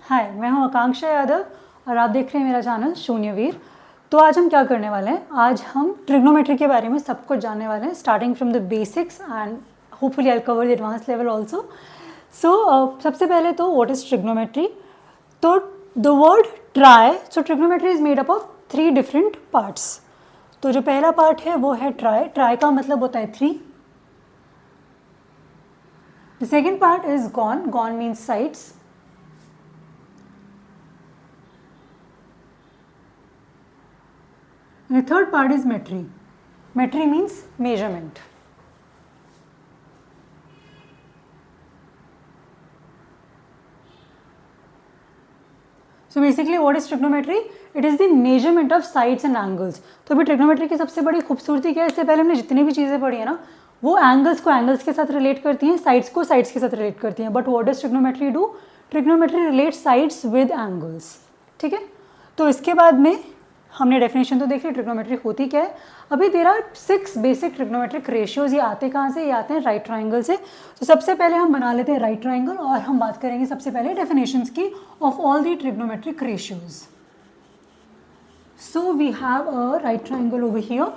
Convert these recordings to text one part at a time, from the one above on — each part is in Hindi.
हाय, मैं हूं आकांक्षा यादव और आप देख रहे हैं मेरा चैनल शून्यवीर। तो आज हम क्या करने वाले हैं, आज हम ट्रिग्नोमेट्री के बारे में सब कुछ जानने वाले हैं, starting from the basics and hopefully I will cover the advance level also. सबसे पहले तो व्हाट इज ट्रिग्नोमेट्री। तो the word try, so trigonometry is made up of 3 different parts. तो जो पहला पार्ट है वो है ट्राई। ट्राई का मतलब होता है 3। The second part is gone. Gone means sides. And the third part is metry. Metry means measurement. So basically what is trigonometry? It is the measurement of sides and angles. तो अभी trigonometry की सबसे बड़ी खूबसूरती क्या है, इससे पहले हमने जितनी भी चीज़ें पढ़ी है ना, वो एंगल्स को एंगल्स के साथ रिलेट करती हैं, साइड्स को साइड्स के साथ रिलेट करती हैं। But what does trigonometry do? Trigonometry relate sides with angles. ठीक है, तो इसके बाद में हमने डेफिनेशन तो देख ली, ट्रिग्नोमेट्री होती क्या है। अभी there are 6 basic trigonometric ratios. ये आते कहाँ से? ये आते हैं राइट ट्राइंगल से। तो सबसे पहले हम बना लेते हैं राइट ट्राइंगल और हम बात करेंगे सबसे पहले डेफिनेशंस की of all the trigonometric ratios. So we have a right triangle over here.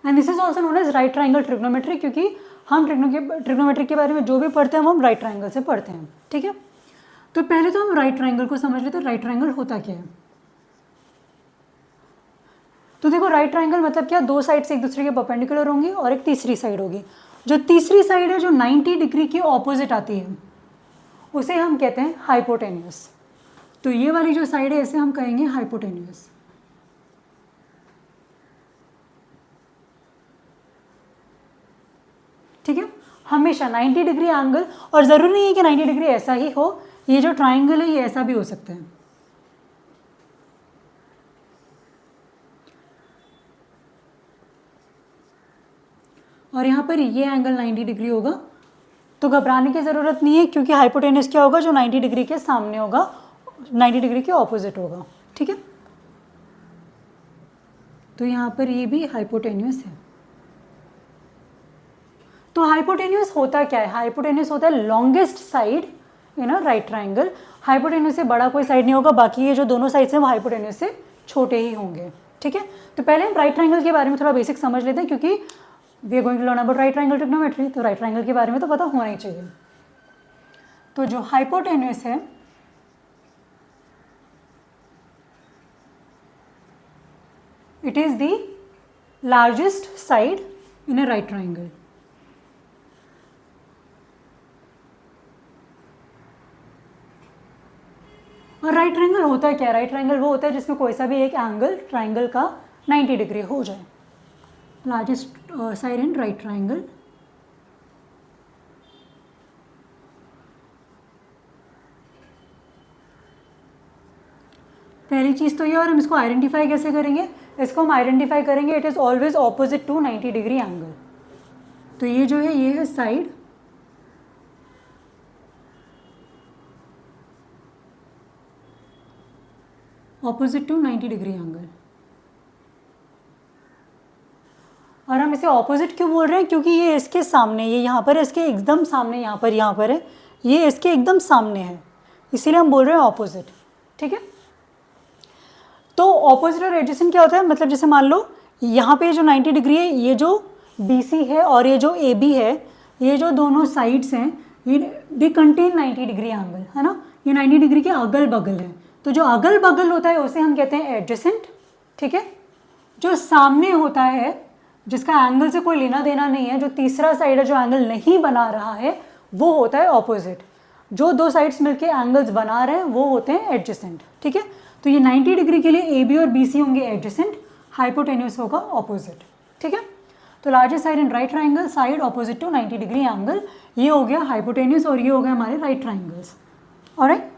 And this is also known as right triangle trigonometry, क्योंकि हम ट्रिग्नोमेट्री के बारे में जो भी पढ़ते हैं वो हम राइट ट्राइंगल से पढ़ते हैं। ठीक है, तो पहले तो हम राइट ट्राइंगल को समझ लेते हैं। राइट ट्राइंगल होता क्या है? तो देखो, राइट ट्राइंगल मतलब क्या, 2 साइड से एक दूसरे के परपेंडिकुलर होंगी और एक तीसरी साइड होगी। जो तीसरी साइड है जो 90 डिग्री की ऑपोजिट आती है उसे हम कहते हैं हाइपोटेन्यूस। तो ये वाली जो साइड है इसे हम कहेंगे हाइपोटेन्यूस। ठीक है, हमेशा 90 डिग्री एंगल, और ज़रूरी नहीं है कि 90 डिग्री ऐसा ही हो, ये जो ट्राइंगल है ये ऐसा भी हो सकता है। और यहाँ पर ये एंगल 90 डिग्री होगा, तो घबराने की ज़रूरत नहीं है, क्योंकि हाइपोटेन्यूस क्या होगा? जो 90 डिग्री के सामने होगा, 90 डिग्री के ऑपोजिट होगा। ठीक है, तो यहाँ पर ये भी हाइपोटेन्यूस है। तो हाइपोटेन्यूस होता क्या है? हाइपोटेन्यूस होता है लॉन्गेस्ट साइड इन अ राइट ट्राइंगल। हाइपोटेन्यूस से बड़ा कोई साइड नहीं होगा, बाकी ये जो दोनों साइड्स हैं वो हाइपोटेन्यूस से छोटे ही होंगे। ठीक है, तो पहले हम राइट ट्राइंगल के बारे में थोड़ा बेसिक समझ लेते हैं, क्योंकि we are going to learn about right triangle trigonometry, तो राइट ट्राइंगल के बारे में तो पता होना ही चाहिए। तो जो हाइपोटेन्यूस है it is the largest side in a right triangle. और राइट ट्राइंगल होता है क्या? राइट ट्राइंगल वो होता है जिसमें कोई सा भी एक एंगल ट्राइंगल का 90 डिग्री हो जाए। Largest side in right triangle. पहली चीज़ तो ये, और हम इसको आइडेंटिफाई कैसे करेंगे? इसको हम आइडेंटिफाई करेंगे, it is always opposite to 90 degree angle. तो ये जो है ये है side opposite to 90 degree angle. और हम इसे ऑपोजिट क्यों बोल रहे हैं? क्योंकि ये इसके सामने, ये यहाँ पर इसके एकदम सामने, यहाँ पर है, ये इसके एकदम सामने है, इसीलिए हम बोल रहे हैं ऑपोजिट। ठीक है, तो ऑपोजिट और एडजेसेंट क्या होता है? मतलब जैसे मान लो यहाँ पे जो 90 डिग्री है, ये जो BC है और ये जो AB है, ये जो दोनों साइड्स हैं ये दे कंटेन 90 डिग्री एंगल, है ना। ये 90 डिग्री के अगल बगल है, तो जो अगल बगल होता है उसे हम कहते हैं एडजेसेंट। ठीक है, जो सामने होता है जिसका एंगल से कोई लेना देना नहीं है, जो तीसरा साइड है जो एंगल नहीं बना रहा है, वो होता है ऑपोजिट। जो 2 साइड्स मिलके एंगल्स बना रहे हैं वो होते हैं एडजेसेंट। ठीक है, तो ये 90 डिग्री के लिए AB और BC होंगे एडजेसेंट, हाइपोटेन्यूस होगा ऑपोजिट। ठीक है, तो largest side in right triangle, side opposite to 90 degree angle, ये हो गया हाइपोटेन्यूस और ये हो गया हमारे राइट ट्राइंगल्स। ऑलराइट,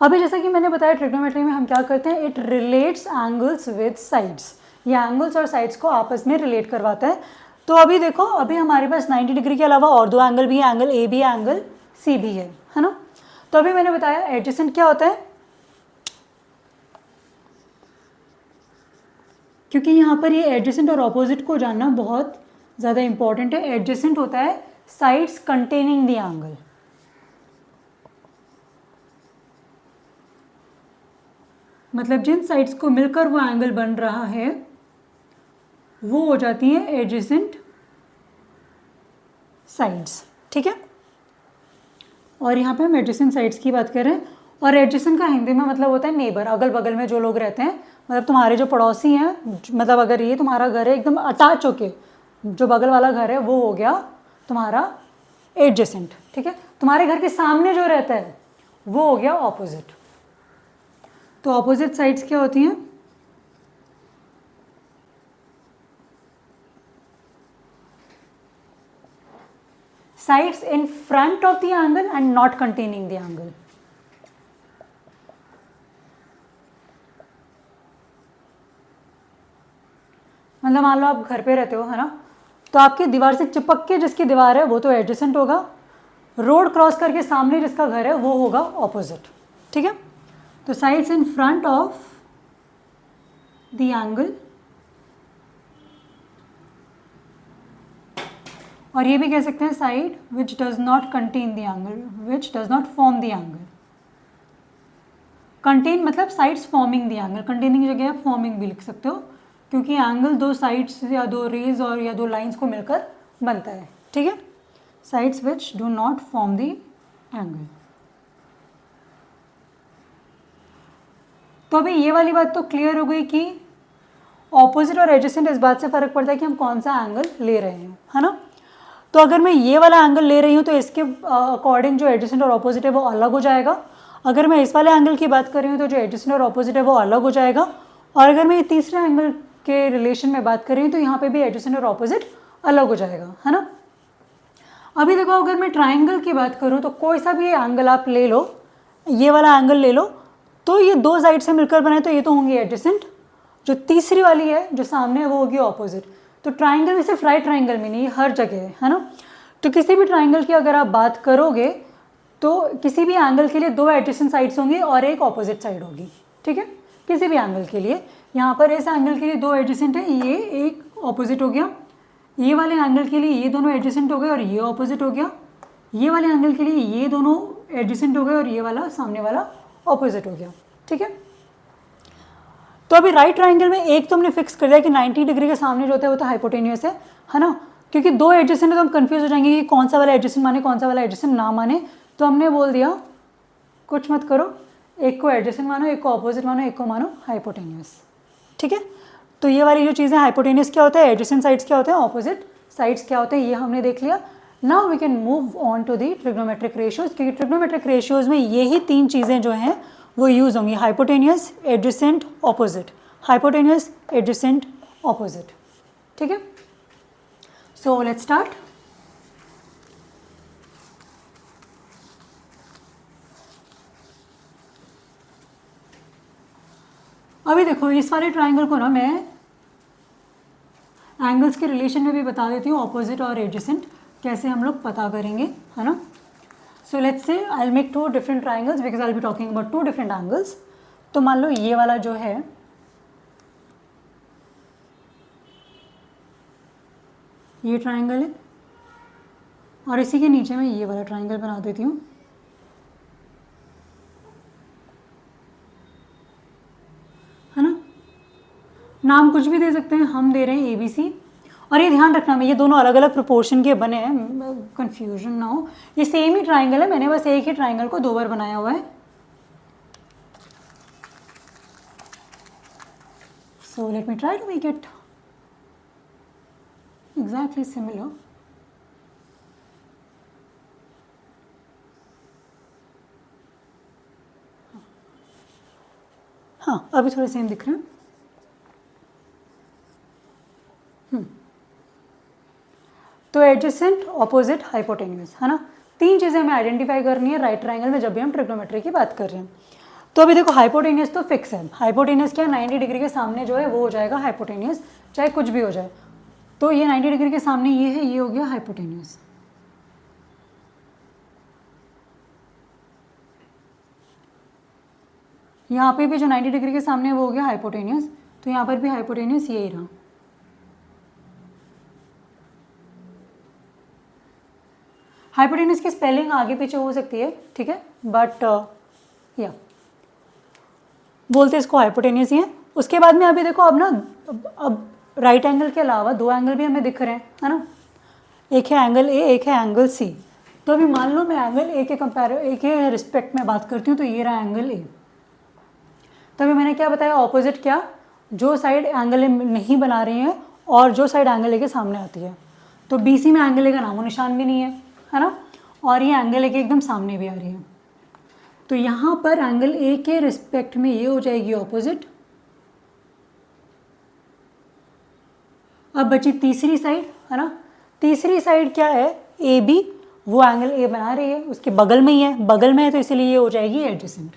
अभी जैसा कि मैंने बताया ट्रिग्नोमेट्री में हम क्या करते हैं, it relates angles with sides. ये एंगल्स और साइड्स को आपस में रिलेट करवाता है। तो अभी देखो, अभी हमारे पास 90 डिग्री के अलावा और 2 एंगल भी है, एंगल AB एंगल C भी है ना। तो अभी मैंने बताया एडजेसेंट क्या होता है? क्योंकि यहाँ पर ये एडजेसेंट और ऑपोजिट को जानना बहुत ज़्यादा इंपॉर्टेंट है। एडजेसेंट होता है साइड्स कंटेनिंग द एंगल, मतलब जिन साइड्स को मिलकर वो एंगल बन रहा है वो हो जाती है एडजेसेंट साइड्स, ठीक है। और यहाँ पे हम एडजेसेंट साइड्स की बात कर रहे हैं। और एडजेसेंट का हिंदी में मतलब होता है नेबर, अगल बगल में जो लोग रहते हैं, मतलब तुम्हारे जो पड़ोसी हैं, मतलब अगर ये तुम्हारा घर है एकदम अटैच होके, जो बगल वाला घर है वो हो गया तुम्हारा एडजेसेंट, ठीक है। तुम्हारे घर के सामने जो रहता है वो हो गया ऑपोजिट। तो ऑपोजिट साइड्स क्या होती हैं? Sides in front of the angle and not containing the angle. मतलब मान लो आप घर पे रहते हो, है ना, तो आपकी दीवार से चिपक के जिसकी दीवार है वो तो एडजेसेंट होगा, रोड क्रॉस करके सामने जिसका घर है वो होगा ऑपोजिट, ठीक है। तो sides in front of the angle, और ये भी कह सकते हैं side which does not contain the angle, which does not form the angle. Contain मतलब sides forming the angle, containing की जगह आप फॉर्मिंग भी लिख सकते हो, क्योंकि एंगल दो साइड्स या दो रेज और या दो लाइंस को मिलकर बनता है, ठीक है। Sides which do not form the angle. तो अभी ये वाली बात तो क्लियर हो गई कि ऑपोजिट और एडजेसेंट इस बात से फ़र्क पड़ता है कि हम कौन सा एंगल ले रहे हैं, है ना। तो अगर मैं ये वाला एंगल ले रही हूँ तो इसके अकॉर्डिंग जो एडजेसेंट और ऑपोजिट है वो अलग हो जाएगा। अगर मैं इस वाले एंगल की बात कर रही हूँ तो जो एडजेसेंट और ऑपोजिट है वो अलग हो जाएगा। और अगर मैं ये तीसरे एंगल के रिलेशन में बात कर रही हूँ तो यहाँ पे भी एडजेसेंट और ऑपोजिट अलग हो जाएगा, है ना। अभी देखो, अगर मैं ट्राइंगल की बात करूँ तो कोई सा भी एंगल आप ले लो, ये वाला एंगल ले लो, तो ये दो साइड से मिलकर बने तो ये तो होंगे एडजेसेंट, जो तीसरी वाली है जो सामने है वो होगी ऑपोजिट। तो ट्राइंगल में सिर्फ राइट ट्राइंगल में नहीं, हर जगह है ना। तो किसी भी ट्राइंगल की अगर आप बात करोगे तो किसी भी एंगल के लिए दो एडजेसेंट साइड्स होंगी और एक ऑपोजिट साइड होगी, ठीक है। किसी भी एंगल के लिए, यहाँ पर इस एंगल के लिए दो एडजेसेंट है, ये एक ऑपोजिट हो गया, ये वाले एंगल के लिए ये दोनों एडजेसेंट हो गए और ये ऑपोजिट हो गया, ये वाले एंगल के लिए ये दोनों एडजेसेंट हो गए और ये वाला सामने वाला ऑपोजिट हो गया, ठीक है। तो अभी राइट ट्राइंगल में एक तो हमने फिक्स कर दिया कि 90 डिग्री के सामने जो होता है वो तो हाइपोटेन्यूस है ना, क्योंकि दो एडजेसेंट है तो हम कंफ्यूज हो जाएंगे कि कौन सा वाला एडजेसेंट माने कौन सा वाला एडजेसेंट ना माने। तो हमने बोल दिया कुछ मत करो, एक को एडजेसेंट मानो, एक को ऑपोजिट मानो, एक को मानो हाइपोटेन्यूस, ठीक है। तो ये वाली जो चीज़ें, हाइपोटेन्यूस क्या होता है, एडजेसेंट साइड्स क्या होते हैं, ऑपोजिट साइड्स क्या होते हैं, ये हमने देख लिया। Now we can move on to the trigonometric ratios, क्योंकि ट्रिग्नोमेट्रिक रेशियोज में यही तीन चीज़ें जो हैं वो यूज़ होंगी, hypotenuse, adjacent, opposite, hypotenuse, adjacent, opposite, ठीक है। So let's start. अभी देखो, इस वाले ट्राइंगल को ना मैं एंगल्स के रिलेशन में भी बता देती हूँ, ऑपोजिट और एडजेसेंट कैसे हम लोग पता करेंगे, है ना। So let's say I will make two different triangles because I will be talking about two different angles. तो मान लो ये वाला जो है ये ट्राइंगल है और इसी के नीचे मैं ये वाला ट्राइंगल बना देती हूँ, है ना। नाम कुछ भी दे सकते हैं, हम दे रहे हैं ABC। और ये ध्यान रखना, मैं ये दोनों अलग अलग प्रोपोर्शन के बने हैं, कंफ्यूजन ना हो, ये सेम ही ट्राइंगल है, मैंने बस एक ही ट्राइंगल को दो बार बनाया हुआ है। So let me try to make it exactly similar. हाँ, अभी थोड़े सेम दिख रहे हैं। तो एडजेसेंट, ऑपोजिट, हाइपोटेन्यूस, है ना, तीन चीज़ें हमें आइडेंटिफाई करनी है राइट ट्राइंगल में जब भी हम ट्रिग्नोमेट्री की बात कर रहे हैं। तो अभी देखो, हाइपोटेन्यूस तो फिक्स है, हाइपोटेन्यूस क्या है, 90 डिग्री के सामने जो है वो हो जाएगा हाइपोटेन्यूस, चाहे कुछ भी हो जाए। तो ये 90 डिग्री के सामने ये है, ये हो गया हाइपोटेन्यूस। यहाँ पे भी जो 90 डिग्री के सामने है वो हो गया हाइपोटेन्यूस, तो यहाँ पर भी हाइपोटेन्यूस यही रहा। हाइपोटेन्यूस की स्पेलिंग आगे पीछे हो सकती है, ठीक है, बट या बोलते इसको हाइपोटेन्यूस ही है। उसके बाद में अभी देखो, अब ना अब राइट एंगल के अलावा दो एंगल भी हमें दिख रहे हैं, है ना। एक है एंगल ए, एक है एंगल सी। तो अभी मान लो मैं एंगल ए के रिस्पेक्ट में बात करती हूँ, तो ये रहा एंगल ए। तो अभी मैंने क्या बताया, ऑपोजिट क्या, जो साइड एंगल ए नहीं बना रही है और जो साइड एंगल ए के सामने आती है। तो BC में एंगल ए का नामो निशान भी नहीं है ना, और ये एंगल ए के एकदम सामने भी आ रही है। तो यहाँ पर एंगल ए के रिस्पेक्ट में ये हो जाएगी ऑपोजिट। अब बची तीसरी साइड, है ना। तीसरी साइड क्या है, AB, वो एंगल ए बना रही है, उसके बगल में ही है, बगल में है, तो इसीलिए ये हो जाएगी एडजेसेंट।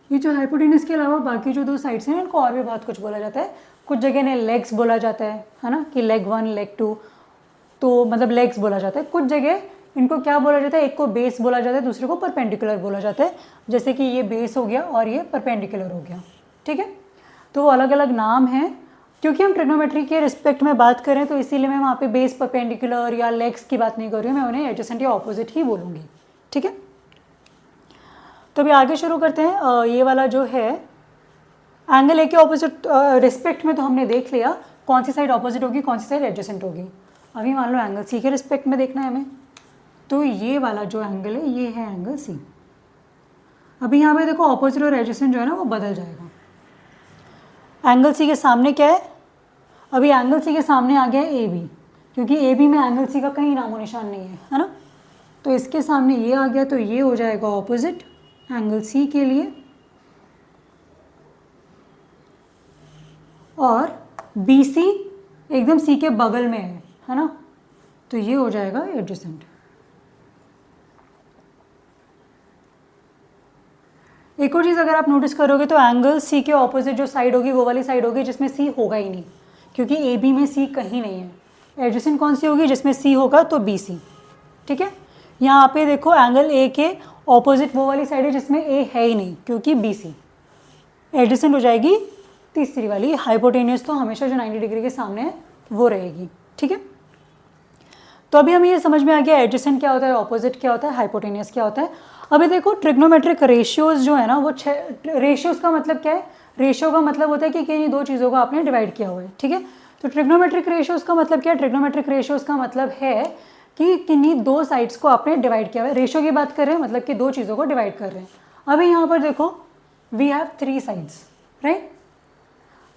ये जो हाइपोटेन्यूस के अलावा बाकी जो दो साइड्स हैं इनको और भी बहुत कुछ बोला जाता है। कुछ जगह ने लेग्स बोला जाता है ना, कि लेग 1 लेग 2, तो मतलब लेग्स बोला जाता है। कुछ जगह इनको क्या बोला जाता है, एक को बेस बोला जाता है, दूसरे को परपेंडिकुलर बोला जाता है। जैसे कि ये बेस हो गया और ये परपेंडिकुलर हो गया, ठीक है। तो वो अलग अलग नाम हैं, क्योंकि हम ट्रिग्नोमेट्री के रिस्पेक्ट में बात करें तो इसीलिए मैं वहाँ पे बेस, परपेंडिकुलर या लेग्स की बात नहीं कर रही हूँ, मैं उन्हें एडजेसेंट या ऑपोजिट ही बोलूँगी, ठीक है। तो अभी आगे शुरू करते हैं। ये वाला जो है एंगल ए के ऑपोजिट रिस्पेक्ट में तो हमने देख लिया कौन सी साइड ऑपोजिट होगी, कौन सी साइड एडजेसेंट होगी। अभी मान लो एंगल सी के रिस्पेक्ट में देखना है हमें, तो ये वाला जो एंगल है ये है एंगल सी। अभी यहाँ पे देखो ऑपोजिट और एडजेसेंट जो है ना वो बदल जाएगा। एंगल सी के सामने क्या है, अभी एंगल सी के सामने आ गया है AB, क्योंकि AB में एंगल सी का कहीं नामो निशान नहीं है ना। तो इसके सामने ये आ गया, तो ये हो जाएगा ऑपोजिट एंगल सी के लिए। और BC एकदम सी के बगल में है ना, तो ये हो जाएगा एडजेसेंट। एक और चीज़ अगर आप नोटिस करोगे तो एंगल सी के ऑपोजिट जो साइड होगी वो वाली साइड होगी जिसमें सी होगा ही नहीं, क्योंकि AB में सी कहीं नहीं है। एडजेसेंट कौन सी होगी, जिसमें सी होगा, तो BC, ठीक है। यहाँ पे देखो एंगल ए के ऑपोजिट वो वाली साइड है जिसमें ए है ही नहीं, क्योंकि BC। एडजेसेंट हो जाएगी तीसरी वाली, हाइपोटेन्यूस तो हमेशा जो 90 डिग्री के सामने है वो रहेगी, ठीक है। तो अभी हमें ये समझ में आ गया एडजेसेंट क्या होता है, ऑपोजिट क्या होता है, हाइपोटेन्यूस क्या होता है। अभी देखो ट्रिग्नोमेट्रिक रेशियोज जो है ना वो रेशियोज का मतलब क्या है, रेशियो का मतलब होता है कि किन्हीं दो चीज़ों को आपने डिवाइड किया हुआ है, ठीक है। तो ट्रिग्नोमेट्रिक रेशियोज का मतलब क्या है, ट्रिग्नोमेट्रिक रेशियोज का मतलब है कि किन्हीं दो साइड्स को आपने डिवाइड किया हुआ है। रेशियो की बात कर रहे हैं मतलब कि दो चीज़ों को डिवाइड कर रहे हैं। अभी यहाँ पर देखो we have 3 sides, right,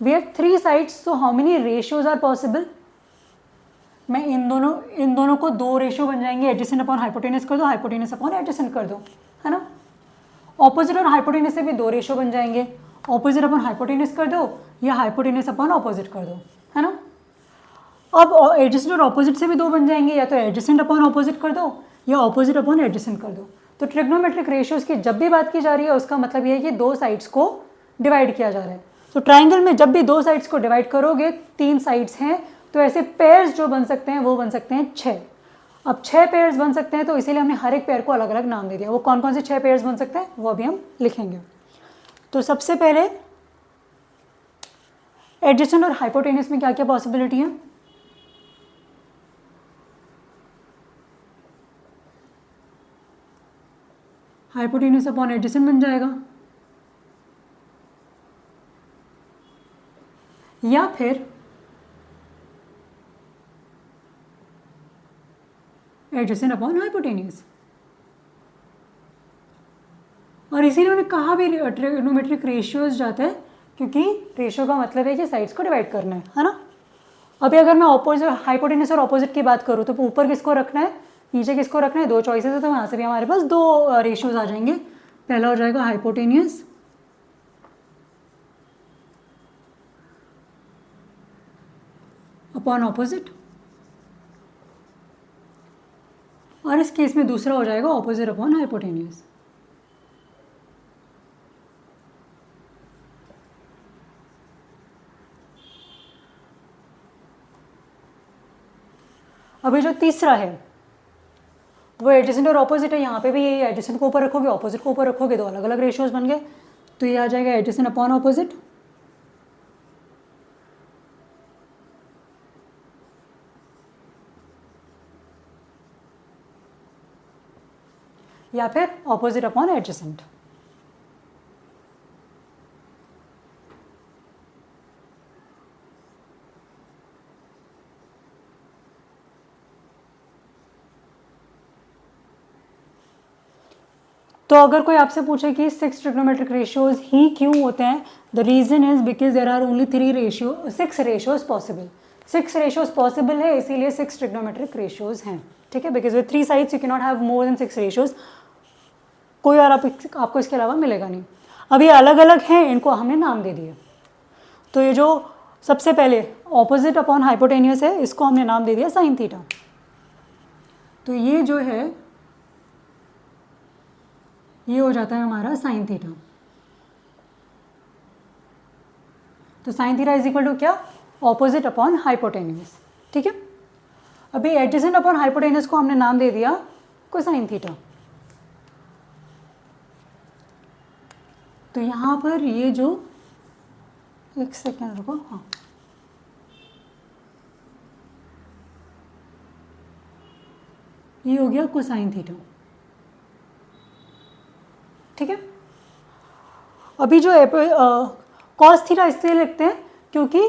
we have 3 sides, so how many ratios are possible. मैं इन दोनों को दो रेशियो बन जाएंगे, एडजेसेंट अपॉन हाइपोटेन्यूस कर दो, हाइपोटेन्यूस अपॉन एडजेसेंट कर दो, है ना। ऑपोजिट और हाइपोटेन्यूस से भी दो रेशियो बन जाएंगे, ऑपोजिट अपॉन हाइपोटेन्यूस कर दो या हाइपोटेन्यूस अपॉन ऑपोजिट कर दो, है ना। अब एडजेसेंट और ऑपोजिट से भी दो बन जाएंगे, या तो एडजेसेंट अपॉन ऑपोजिट कर दो या ऑपोजिट अपॉन एडजेसेंट कर दो। तो ट्रिग्नोमेट्रिक रेशियोज की जब भी बात की जा रही है उसका मतलब ये है कि दो साइड्स को डिवाइड किया जा रहा है। तो ट्राइंगल में जब भी दो साइड्स को डिवाइड करोगे, 3 साइड्स हैं, तो ऐसे पेयर्स जो बन सकते हैं वो बन सकते हैं 6। अब 6 पेयर्स बन सकते हैं, तो इसीलिए हमने हर एक पेयर को अलग अलग नाम दे दिया। वो कौन कौन से 6 पेयर्स बन सकते हैं वो अभी हम लिखेंगे। तो सबसे पहले एडजेसेंट और हाइपोटेन्यूस में क्या क्या पॉसिबिलिटी है। हाइपोटेन्यूस अपॉन एडजेसेंट बन जाएगा, या फिर एडजेसेंट अपॉन हाइपोटेन्यूस। और इसीलिए उन्होंने कहा भी ट्रिग्नोमेट्रिक रेशियोज जाता है, क्योंकि रेशियो का मतलब है कि साइड्स को डिवाइड करना है ना। अभी अगर मैं ऑपोजिट हाइपोटेन्यूस और ऑपोजिट की बात करूँ तो ऊपर किसको रखना है, नीचे किसको रखना है, दो चॉइसेस है, तो वहाँ से भी हमारे पास दो रेशियोज आ जाएंगे। पहला हो जाएगा हाइपोटेन्यूस अपॉन ऑपोजिट, और इस केस में दूसरा हो जाएगा ऑपोजिट अपॉन हाइपोटेन्यूस। अभी जो तीसरा है वो एडजेसेंट और ऑपोजिट है। यहाँ पे भी यही एडजेसेंट को ऊपर रखोगे, ऑपोजिट को ऊपर रखोगे, दो अलग अलग रेशियोज बन गए। तो ये आ जाएगा एडजेसेंट अपॉन ऑपोजिट, या फिर ऑपोजिट अपॉन एडजेसेंट। तो अगर कोई आपसे पूछे कि 6 ट्रिग्नोमेट्रिक रेशियोज ही क्यों होते हैं, the reason is because there are only 6 ratios possible. 6 ratios possible है, इसीलिए 6 ट्रिग्नोमेट्रिक रेशियोज हैं, ठीक है। Because with 3 sides you can not have more than 6 ratios, कोई और आपको इसके अलावा मिलेगा नहीं। अब ये अलग अलग हैं, इनको हमने नाम दे दिए। तो ये जो सबसे पहले ऑपोजिट अपॉन हाइपोटेनियस है, इसको हमने नाम दे दिया साइन थीटा। तो ये जो है ये हो जाता है हमारा साइन थीटा। तो sine theta is equal to क्या, ऑपोजिट अपॉन हाइपोटेनियस, ठीक है। अभी एडजेसेंट अपॉन हाइपोटेनियस को हमने नाम दे दिया कोसाइन थीटा। तो यहाँ पर ये जो, एक सेकेंड रुको, हाँ, ये हो गया कोसाइन थीटा, ठीक है। अभी जो कॉस थीटा इसलिए लिखते हैं क्योंकि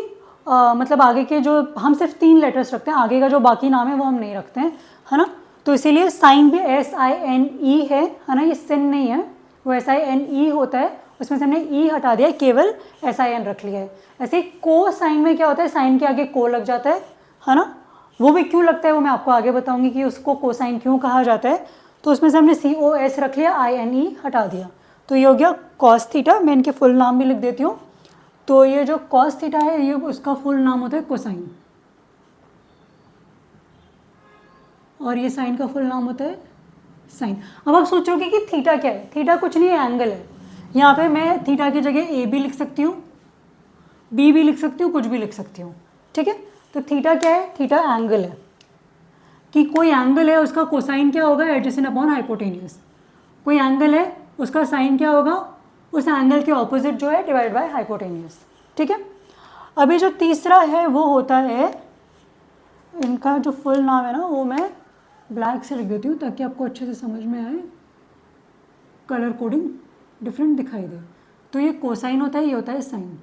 मतलब आगे के जो हम सिर्फ 3 लेटर्स रखते हैं, आगे का जो बाकी नाम है वो हम नहीं रखते हैं, है ना। तो इसीलिए साइन भी SINE है ना, ये सिन नहीं है, वो SINE होता है, उसमें से हमने ई हटा दिया, केवल SIN रख लिया है। ऐसे ही को साइन में क्या होता है, साइन के आगे को लग जाता है ना। वो भी क्यों लगता है वो मैं आपको आगे बताऊंगी कि उसको कोसाइन क्यों कहा जाता है। तो उसमें से हमने COS रख लिया, INE हटा दिया, तो ये हो गया कॉस थीटा। मैं इनके फुल नाम भी लिख देती हूँ। तो ये जो कॉस थीटा है, ये उसका फुल नाम होता है कोसाइन, और ये साइन का फुल नाम होता है साइन। अब आप सोचोगे कि थीटा क्या है, थीटा कुछ नहीं है, एंगल है। यहाँ पे मैं थीटा की जगह A भी लिख सकती हूँ, B भी लिख सकती हूँ, कुछ भी लिख सकती हूँ, ठीक है। तो थीटा क्या है, थीटा एंगल है, कि कोई एंगल है उसका कोसाइन क्या होगा, एडजेसेंट अपॉन हाइपोटेनियस। कोई एंगल है उसका साइन क्या होगा, उस एंगल के ऑपोजिट जो है डिवाइड बाय हाइपोटेनियस, ठीक है। अभी जो तीसरा है वो होता है, इनका जो फुल नाम है ना वो मैं ब्लैक से लिख देती हूँ ताकि आपको अच्छे से समझ में आए, कलर कोडिंग डिफरेंट दिखाई दे। तो ये कोसाइन होता है, ये होता है साइन,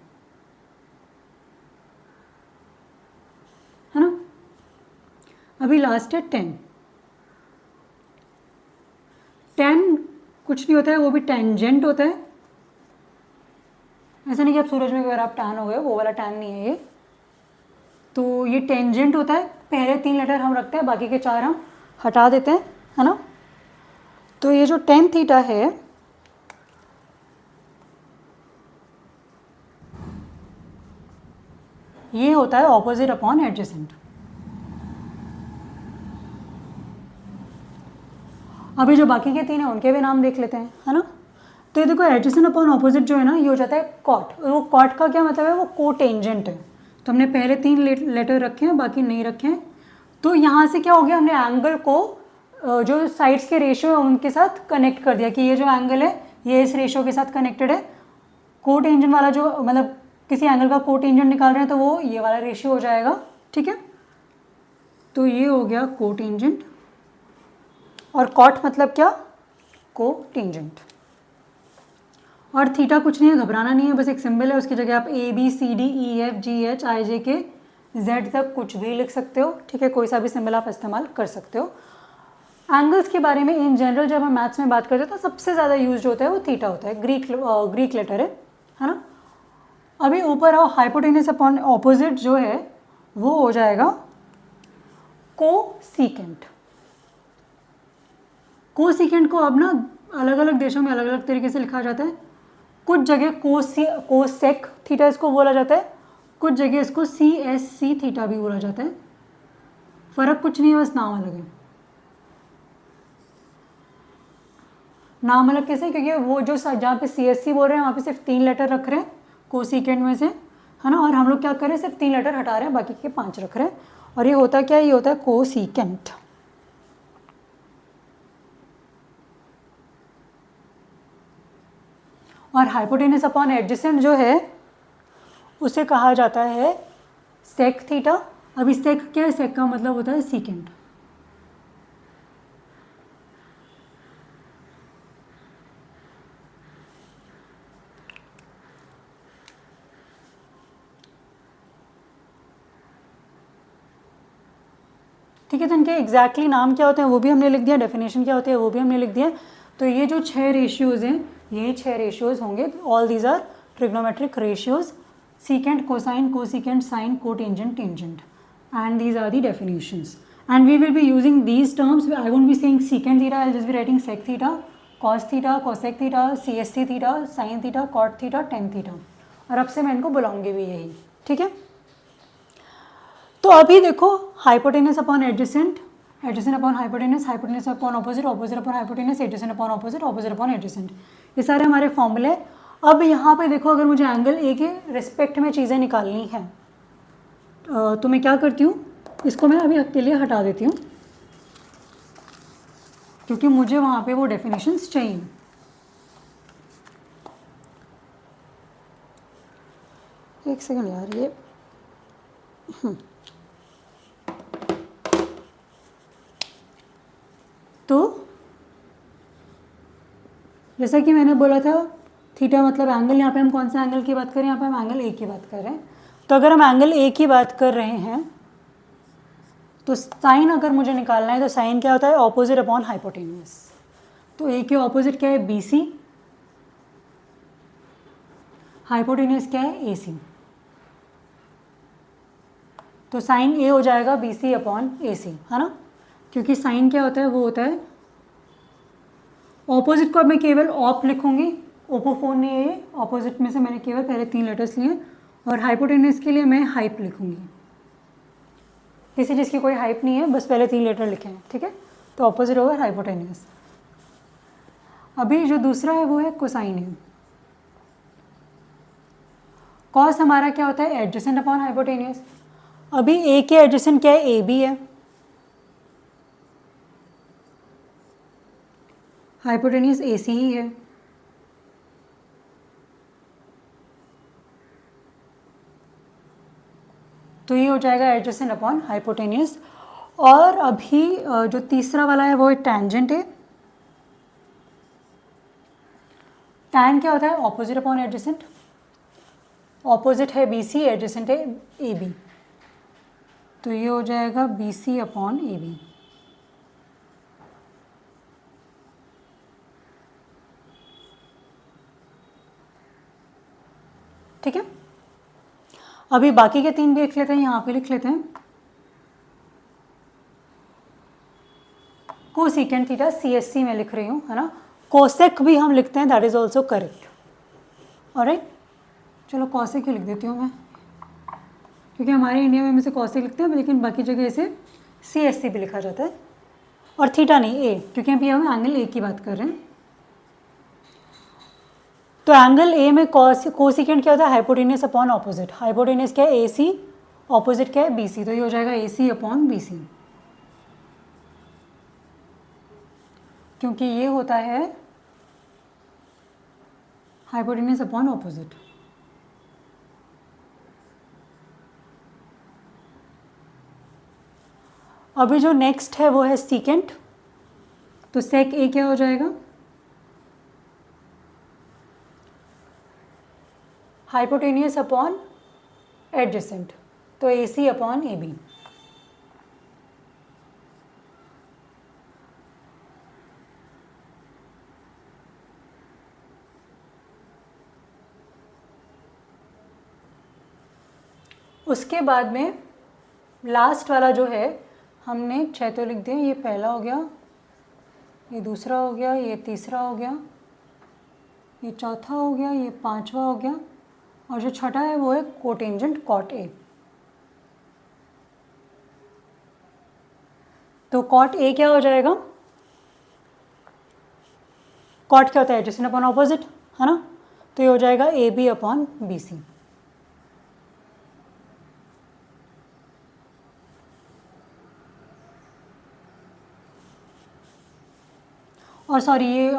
है ना। अभी लास्ट है टेन। टेन कुछ नहीं होता है, वो भी टेंजेंट होता है। ऐसा नहीं कि आप सूरज में अगर आप टैन हो गए, वो वाला टैन नहीं है ये। तो ये टेंजेंट होता है, पहले 3 लेटर हम रखते हैं, बाकी के 4 हम हटा देते हैं, है ना। तो ये जो टेन थीटा है, ये होता है ऑपोजिट अपॉन एडजेसेंट। अभी जो बाकी के 3 हैं उनके भी नाम देख लेते हैं, है ना। तो ये देखो एडजेसेंट अपॉन ऑपोजिट जो है ना, ये हो जाता है कॉट। वो कॉट का क्या मतलब है, वो कोटेंजेंट है। तो हमने पहले 3 लेटर रखे हैं, बाकी नहीं रखे हैं। तो यहाँ से क्या हो गया, हमने एंगल को जो साइड्स के रेशियो है उनके साथ कनेक्ट कर दिया कि ये जो एंगल है ये इस रेशियो के साथ कनेक्टेड है। कोटेंजेंट वाला जो मतलब किसी एंगल का कोटेंजेंट निकाल रहे हैं तो वो ये वाला रेशियो हो जाएगा, ठीक है। तो ये हो गया कोटेंजेंट, और कॉट मतलब क्या, कोटेंजेंट। और थीटा कुछ नहीं है, घबराना नहीं है, बस एक सिंबल है, उसकी जगह आप ABCDEFGHIJK Z तक कुछ भी लिख सकते हो, ठीक है। कोई सा भी सिंबल आप इस्तेमाल कर सकते हो। एंगल्स के बारे में इन जनरल जब हम मैथ्स में बात करते हैं तो सबसे ज़्यादा यूज होता है वो थीटा होता है, ग्रीक लेटर है ना। अभी ऊपर आओ, हाइपोटेनस अपॉन ऑपोजिट जो है वो हो जाएगा कोसीकेंट। कोसीकेंट को अब ना अलग अलग देशों में अलग अलग तरीके से लिखा जाता है। कुछ जगह कोसेक थीटा इसको बोला जाता है, कुछ जगह इसको CSC थीटा भी बोला जाता है। फर्क कुछ नहीं है, बस नाम अलग है। नाम अलग कैसे, क्योंकि वो जो जहाँ पे CSC बोल रहे हैं वहाँ पे सिर्फ 3 लेटर रख रहे हैं कोसीकेंट में से, है ना। और हम लोग क्या कर रहे हैं, सिर्फ 3 लेटर हटा रहे हैं, बाकी के 5 रख रहे हैं। और ये होता क्या है, ये होता है कोसीकेंट। और हाइपोटेनस अपॉन एडजेसेंट जो है उसे कहा जाता है सेक थीटा। अभी सेक क्या है? सेक का मतलब होता है सीकेंट। ठीक है, तो इनके एग्जैक्टली नाम क्या होते हैं वो भी हमने लिख दिया, डेफिनेशन क्या होते हैं वो भी हमने लिख दिया। तो ये जो 6 रेशियोज़ हैं, ये 6 रेशियोज़ होंगे। All these are trigonometric ratios, secant, cosine, cosecant, sine, cotangent, tangent, and these are the definitions. And we will be using these terms. I won't be saying secant theta, I'll just be writing sec theta, cos theta, cosec theta, csc theta, sin theta, cot theta, tan theta, और अब से मैं इनको बुलाऊंगी भी यही। ठीक है, तो अभी देखो hypotenuse upon adjacent, adjacent upon hypotenuse, hypotenuse upon opposite, opposite upon hypotenuse, adjacent upon opposite, opposite upon adjacent, ये सारे हमारे फॉर्मूले। अब यहाँ पे देखो अगर मुझे एंगल ए के रिस्पेक्ट में चीज़ें निकालनी है तो मैं क्या करती हूँ, इसको मैं अभी के लिए हटा देती हूँ क्योंकि मुझे वहाँ पे वो डेफिनेशंस चाहिए। एक सेकंड यार, ये तो जैसा कि मैंने बोला था थीटा मतलब एंगल, यहाँ पे हम कौन सा एंगल की बात कर रहे हैं? यहाँ पे हम एंगल ए की बात कर रहे हैं। तो अगर हम एंगल ए की बात कर रहे हैं तो साइन अगर मुझे निकालना है तो साइन क्या होता है? Opposite upon hypotenuse. तो ए के ऑपोजिट क्या है? बी सी। हाइपोटेन्यूस क्या है? ए सी। तो साइन ए हो जाएगा बी सी अपॉन ए सी, है ना, क्योंकि साइन क्या होता है? वो होता है ऑपोजिट को अब मैं केवल ऑप लिखूंगी, ओपोफोन नहीं है ये, ऑपोजिट में से मैंने केवल पहले 3 लेटर्स लिए, और हाइपोटेन्यूस के लिए मैं हाइप लिखूंगी। किसी चीज़ की कोई हाइप नहीं है, बस पहले 3 लेटर लिखे हैं। ठीक है, तो ऑपोजिट होगा हाइपोटेन्यूस। अभी जो दूसरा है वो है कोसाइन है। कॉस हमारा क्या होता है? Adjacent upon hypotenuse. अभी ए के एडजेसेंट क्या है? ए बी है। हाइपोटेन्यूस ए सी ही है। तो ये हो जाएगा एडजेसेंट अपॉन हाइपोटेन्यूस। और अभी जो तीसरा वाला है वो है टैंजेंट है। टैन क्या होता है? Opposite upon adjacent. ऑपोजिट है बी सी, एडजेसेंट है ए बी, तो ये हो जाएगा b C upon a b. ठीक है, अभी बाकी के 3 भी लिख लेते हैं, यहाँ पे लिख लेते हैं। Cosecant theta c s c में लिख रही हूँ, है ना। कोसेक भी हम लिखते हैं, that is also correct. Alright, चलो कॉसेक ही लिख देती हूँ मैं, क्योंकि हमारे इंडिया में से कॉसेक लिखते हैं, लेकिन बाकी जगह इसे सी एस सी भी लिखा जाता है। और थीटा नहीं, ए, क्योंकि अभी हम एंगल ए की बात कर रहे हैं। तो एंगल ए में कोसेकेंट क्या होता है? Hypotenuse upon opposite. हाइपोटेन्यूस क्या है? ए सी, ऑपोजिट क्या है? बी सी, तो ये हो जाएगा ए सी अपॉन बी सी, क्योंकि ये होता है हाइपोटेन्यूस अपॉन ऑपोजिट। अभी जो नेक्स्ट है वो है सीकेंट। तो सेक ए क्या हो जाएगा? हाइपोटेन्यूस अपॉन एडजेसेंट, तो ए सी अपॉन ए बी। उसके बाद में लास्ट वाला जो है, हमने 6 तो लिख दिए। ये पहला हो गया, ये दूसरा हो गया, ये तीसरा हो गया, ये चौथा हो गया, ये 5वां हो गया, और जो छठा है वो है कोटेंजेंट कॉट ए। तो कॉट ए क्या हो जाएगा? कॉट क्या होता है? एडजेसेंट अपॉन ऑपोजिट, है ना, तो ये हो जाएगा A B upon B c. और सॉरी, ये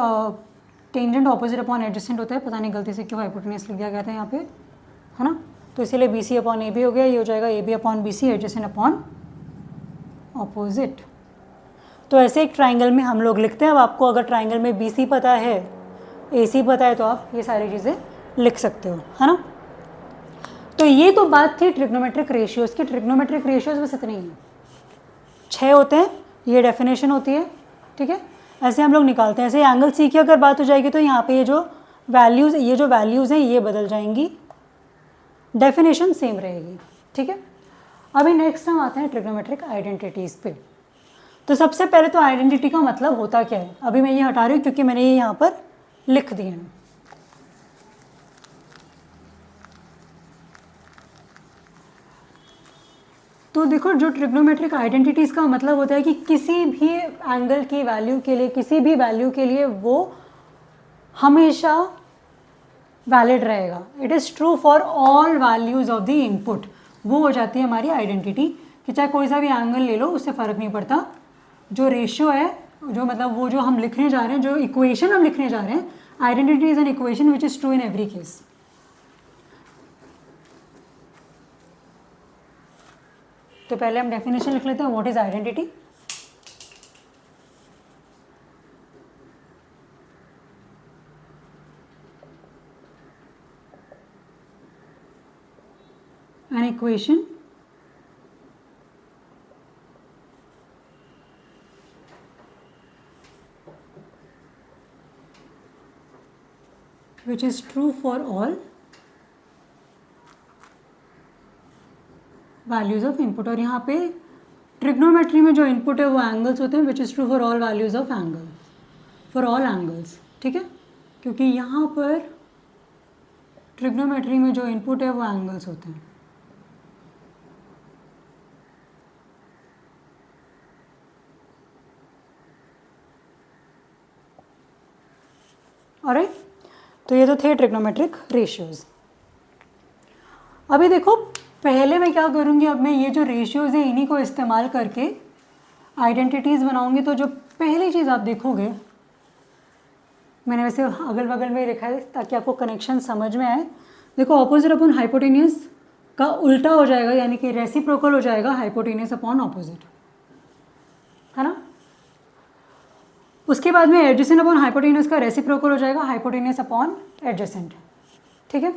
टेंजेंट ऑपोजिट अपॉन एडजेसेंट होता है, पता नहीं गलती से क्यों हाइपोटेन्यूज लिख दिया गया था यहाँ पे, है ना। तो इसीलिए b C upon a b हो गया, ये हो जाएगा A B upon B c adjacent upon opposite. तो ऐसे एक ट्राइंगल में हम लोग लिखते हैं। अब आपको अगर ट्राइंगल में बी सी पता है, ए सी पता है, तो आप ये सारी चीज़ें लिख सकते हो, है ना। तो ये तो बात थी ट्रिग्नोमेट्रिक रेशियोज़ की। ट्रिग्नोमेट्रिक रेशियोज़ बस इतने ही हैं, 6 होते हैं, ये डेफिनेशन होती है, ठीक है। ऐसे हम लोग निकालते हैं। ऐसे एंगल सी की अगर बात हो जाएगी तो यहाँ पे ये जो वैल्यूज़ हैं ये बदल जाएंगी, डेफिनेशन सेम रहेगी, ठीक है। अभी नेक्स्ट हम आते हैं ट्रिग्नोमेट्रिक आइडेंटिटीज़ पे। तो सबसे पहले तो आइडेंटिटी का मतलब होता क्या है, अभी मैं ये हटा रही हूँ क्योंकि मैंने ये यहाँ पर लिख दिए हैं। तो देखो, जो ट्रिग्नोमेट्रिक आइडेंटिटीज़ का मतलब होता है कि किसी भी एंगल की वैल्यू के लिए, किसी भी वैल्यू के लिए वो हमेशा वैलिड रहेगा। It is true for all values of the input. वो हो जाती है हमारी आइडेंटिटी कि चाहे कोई सा भी एंगल ले लो, उससे फ़र्क नहीं पड़ता। जो रेशियो है, जो मतलब वो जो हम लिखने जा रहे हैं, जो इक्वेशन हम लिखने जा रहे हैं, identity is an equation which is true in every case. तो पहले हम डेफिनेशन लिख लेते हैं, what is identity. An equation which is true for all values of input. और यहाँ पे ट्रिग्नोमेट्री में जो इनपुट है वो एंगल्स होते हैं, which is true for all values of angle, for all angles, ठीक है। क्योंकि यहाँ पर ट्रिग्नोमेट्री में जो इनपुट है वो एंगल्स होते हैं। ऑलराइट, तो ये तो थे ट्रिग्नोमेट्रिक रेशियोज़। अभी देखो, पहले मैं क्या करूँगी, अब मैं ये जो रेशियोज़ हैं इन्हीं को इस्तेमाल करके आइडेंटिटीज़ बनाऊँगी। तो जो पहली चीज़ आप देखोगे, मैंने वैसे अगल बगल में लिखा है ताकि आपको कनेक्शन समझ में आए। देखो, ऑपोजिट अपॉन हाइपोटेनियस का उल्टा हो जाएगा, यानी कि रेसिप्रोकल हो जाएगा हाइपोटेनियस अपॉन ऑपोजिट, है ना। उसके बाद में एडजेसेंट अपॉन हाइपोटेनियस का रेसिप्रोकल हो जाएगा हाइपोटेनियस अपॉन एडजेसेंट, ठीक है।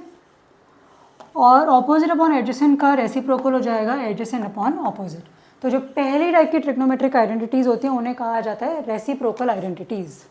और ऑपोजिट अपॉन एडजेसेंट का रेसिप्रोकल हो जाएगा एडजेसेंट अपॉन ऑपोजिट। तो जो पहली टाइप की ट्रिग्नोमेट्रिक आइडेंटिटीज़ होती हैं उन्हें कहा जाता है रेसिप्रोकल आइडेंटिटीज़।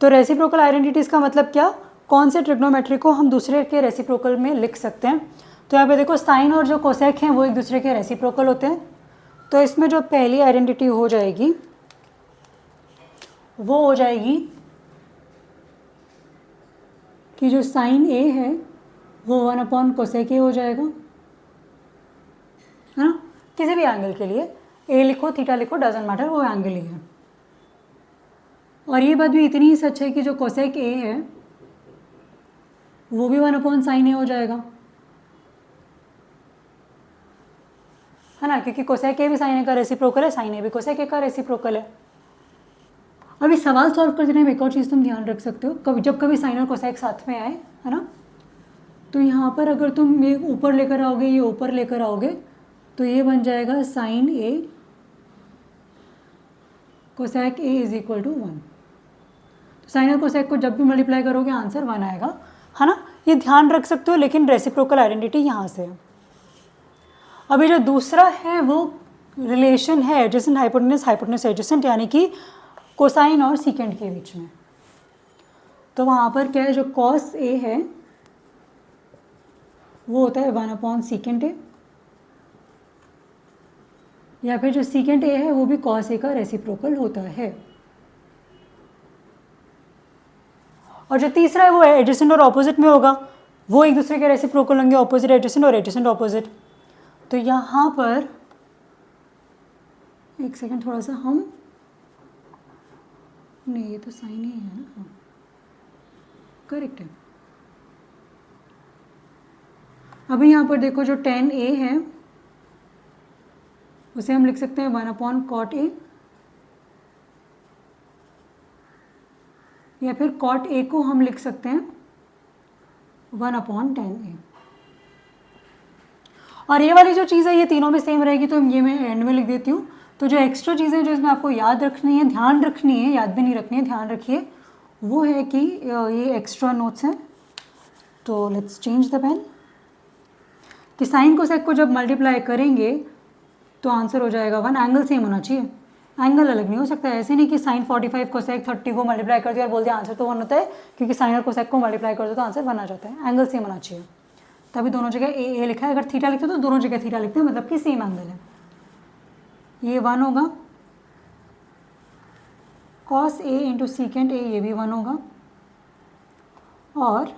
तो रेसिप्रोकल आइडेंटिटीज़ का मतलब क्या, कौन से ट्रिग्नोमेट्री को हम दूसरे के रेसिप्रोकल में लिख सकते हैं। तो यहाँ पे देखो, साइन और जो कोसेक हैं वो एक दूसरे के रेसिप्रोकल होते हैं। तो इसमें जो पहली आइडेंटिटी हो जाएगी वो हो जाएगी कि जो साइन ए है वो 1 अपॉन कोसेक ए हो जाएगा, है ना। किसी भी एंगल के लिए ए लिखो, थीटा लिखो, डजंट मैटर, वो एंगल ही है। और ये बात भी इतनी ही सच है कि जो कोसेक ए है वो भी 1 अपॉन साइन ए हो जाएगा, है ना, क्योंकि कोसेक ए भी साइन ए का रेसिप्रोकल है, साइन ए भी कोसेक ए का रेसिप्रोकल है। अभी सवाल सॉल्व करते टाइम एक और चीज़ तुम ध्यान रख सकते हो, कभी जब कभी साइन और कोसेक साथ में आए, है ना, तो यहाँ पर अगर तुम ये ऊपर लेकर आओगे, ये ऊपर लेकर आओगे, तो ये बन जाएगा sine a cosec A is equal to 1। Sine और कोसेक को जब भी मल्टीप्लाई करोगे आंसर 1 आएगा, है ना। ये ध्यान रख सकते हो, लेकिन रेसिप्रोकल आइडेंटिटी यहाँ से है। अभी जो दूसरा है वो रिलेशन है एडजेसेंट हाइपोटेन्यूस हाइपोटेन्यूस एडजेसेंट, यानी कि कोसाइन और सीकेंट के बीच में। तो वहाँ पर क्या है, जो कॉस ए है वो होता है 1 अपॉन सीकेंट ए, या फिर जो सीकेंट ए है वो भी कॉस ए का रेसिप्रोकल होता है। और जो तीसरा है वो एडजेसेंट और ऑपोजिट में होगा, वो एक दूसरे के रेसिप्रोकल होंगे, ऑपोजिट एडजेसेंट और एडजेसेंट ऑपोजिट। तो यहाँ पर एक सेकेंड, थोड़ा सा हम, नहीं ये तो साइन ही है ना, हाँ करेक्ट है। अभी यहाँ पर देखो जो tan a है उसे हम लिख सकते हैं 1/cot a, या फिर cot a को हम लिख सकते हैं 1/tan a। और ये वाली जो चीज़ है ये तीनों में सेम रहेगी, तो ये मैं एंड में लिख देती हूँ। तो जो एक्स्ट्रा चीज़ें जो इसमें आपको याद रखनी है, ध्यान रखनी है, याद भी नहीं रखनी है, ध्यान रखिए, वो है कि ये एक्स्ट्रा नोट्स हैं। तो लेट्स चेंज द पेन, कि साइन कोसेक को जब मल्टीप्लाई करेंगे तो आंसर हो जाएगा 1। एंगल सेम होना चाहिए, एंगल अलग नहीं हो सकता है। ऐसे नहीं कि साइन 45 कोसेक 30 को मल्टीप्लाई कर दिया और बोल दिया आंसर तो 1 होता है, क्योंकि साइन और कोसेक को मल्टीप्लाई कर दो तो आंसर 1 आ जाता है। एंगल सेम होना चाहिए, तभी दोनों जगह ए लिखा है। अगर थीटा लिखते तो दोनों जगह थीटा लिखते हैं, मतलब कि सेम एंगल है। ये 1 होगा, cos a into secant a ये भी 1 होगा, और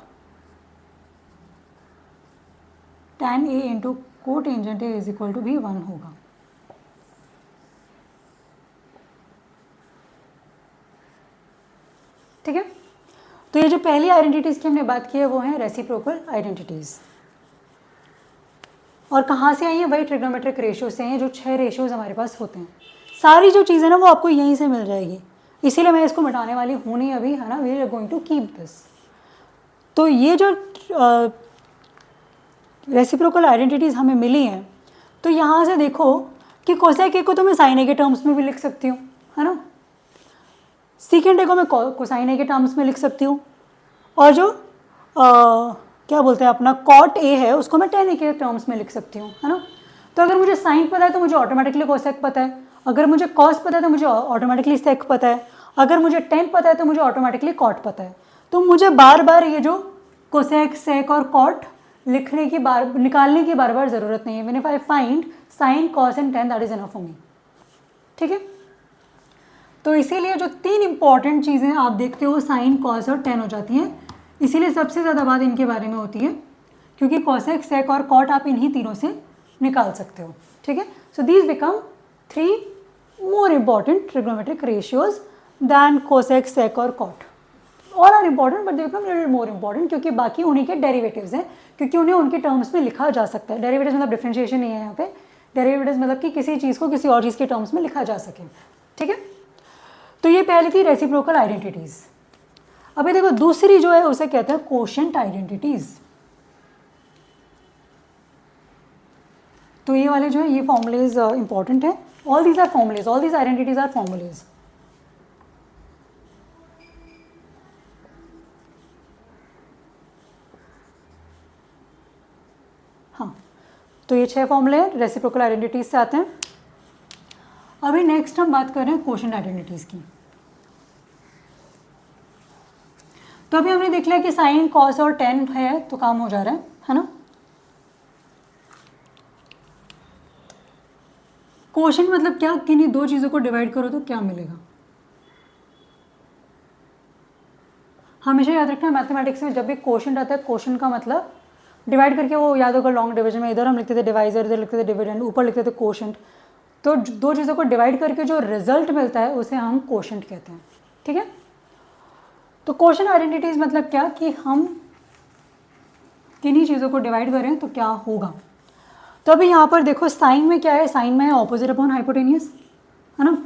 tan a into cotangent a is equal to भी 1 होगा। ठीक है, तो ये जो पहली आइडेंटिटीज़ की हमने बात की है वो है रेसिप्रोकल आइडेंटिटीज़। और कहाँ से आई है? वही ट्रिग्नोमेट्रिक रेशियो से हैं, जो 6 रेशियोज़ हमारे पास होते हैं। सारी जो चीज़ें ना वो आपको यहीं से मिल जाएगी, इसीलिए मैं इसको मिटाने वाली हूँ नहीं अभी, है ना। We are going to keep this. तो ये जो रेसिप्रोकल आइडेंटिटीज़ हमें मिली हैं, तो यहाँ से देखो कि कोसेक ए को तो मैं साइन ए के टर्म्स में भी लिख सकती हूँ, है ना। सीकेंट ए को मैं कोसाइन ए के टर्म्स में लिख सकती हूँ, और जो क्या बोलते हैं अपना कॉट ए है उसको मैं tan ए के टर्म्स में लिख सकती हूँ, है ना। तो अगर मुझे साइन पता है तो मुझे ऑटोमेटिकली कोसेक पता है, अगर मुझे कॉस पता है तो मुझे ऑटोमेटिकली सेक पता है, अगर मुझे tan पता है तो मुझे ऑटोमेटिकली कॉट पता है। तो मुझे बार बार ये जो कोसेक, सेक और कॉट निकालने की बार बार ज़रूरत नहीं है। When if I find sign, cos and tan, that is enough for me. ठीक है, तो इसीलिए जो 3 इंपॉर्टेंट चीज़ें आप देखते हो साइन, कॉस और tan हो जाती हैं। इसीलिए सबसे ज़्यादा बात इनके बारे में होती है, क्योंकि कोसेक, सेक और कॉट आप इन्हीं तीनों से निकाल सकते हो। ठीक है, so these become 3 more important trigonometric ratios than cosec, sec और कॉट। All are important but they become little more important, क्योंकि बाकी उन्हीं के डेरिवेटिव्स हैं, क्योंकि उन्हें उनके टर्म्स में लिखा जा सकता है। डेरिवेटिव्स मतलब डिफ्रेंशिएशन नहीं है यहाँ पे, डेरिवेटिव्स मतलब कि किसी चीज़ को किसी और चीज़ के टर्म्स में लिखा जा सके। ठीक है, तो ये पहली थी रेसिप्रोकल आइडेंटिटीज़। अभी देखो दूसरी जो है उसे कहते हैं कोशेंट आइडेंटिटीज़। तो ये वाले जो है ये फॉर्मूलेज इंपॉर्टेंट है। All these are formulas, all these identities are formulas. हाँ, तो ये 6 फॉर्मूले रेसिप्रोकल आइडेंटिटीज से आते हैं। अभी नेक्स्ट हम बात कर रहे हैं कोशेंट आइडेंटिटीज की। तो अभी हमने देख लिया कि साइन, कॉस और tan है तो काम हो जा रहा है ना। कोशेंट मतलब क्या, किन्हीं 2 चीज़ों को डिवाइड करो तो क्या मिलेगा। हमेशा याद रखना मैथमेटिक्स में जब भी कोशेंट आता है, कोशेंट का मतलब डिवाइड करके, वो याद होगा लॉन्ग डिवीजन में इधर हम लिखते थे डिवाइजर, इधर लिखते थे डिविडेंड, ऊपर लिखते थे कोशेंट। तो 2 चीज़ों को डिवाइड करके जो रिजल्ट मिलता है उसे हम कोशेंट कहते हैं। ठीक है, तो कोशेंट आइडेंटिटीज मतलब क्या कि हम किन्हीं चीज़ों को डिवाइड करें तो क्या होगा। तो अभी यहाँ पर देखो साइन में क्या है, साइन में है ऑपोजिट अपॉन हाइपोटेनियस, है ना।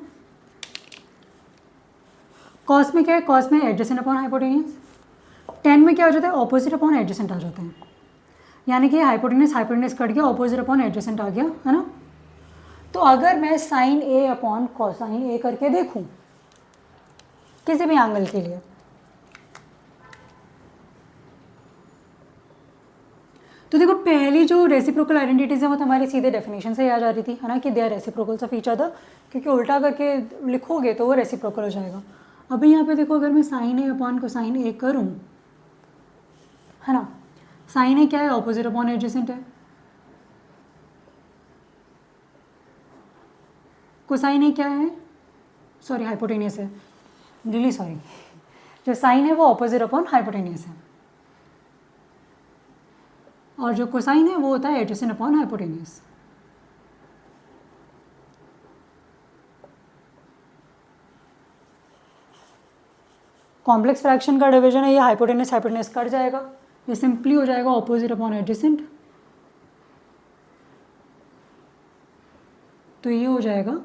कॉस में क्या है, कॉस में एडजेसेंट अपॉन हाइपोटेनियस। tan में क्या हो जाता है, ऑपोजिट अपॉन एडजेसेंट आ जाता है, यानी कि हाइपोटेनियस कट गया, ऑपोजिट अपॉन एडजेसेंट आ गया, है ना। तो अगर मैं साइन ए अपॉन कोसाइन ए करके देखूँ किसी भी एंगल के लिए, तो देखो पहली जो रेसिप्रोकल आइडेंटिटीज है वो हमारी सीधे डेफिनेशन से आ जा रही थी, है ना, कि they are reciprocals of each other, क्योंकि उल्टा करके लिखोगे तो वो रेसिप्रोकल हो जाएगा। अभी यहाँ पे देखो अगर मैं साइन ए अपॉन कोसाइन ए करूँ, है ना, साइन ए क्या है, ऑपोजिट अपॉन एडजेसेंट है, कोसाइन ए क्या है, सॉरी हाइपोटेनियस है, रियली सॉरी, जो साइन है वो ऑपोजिट अपॉन हाइपोटेनियस है, और जो कोसाइन है वो होता है adjacent upon hypotenuse. Complex fraction का डिवीजन है, ये हाइपोटेनस हाइपोटेनस कट जाएगा, ये सिंपली हो जाएगा ऑपोजिट अपॉन एडजेसेंट, तो ये हो जाएगा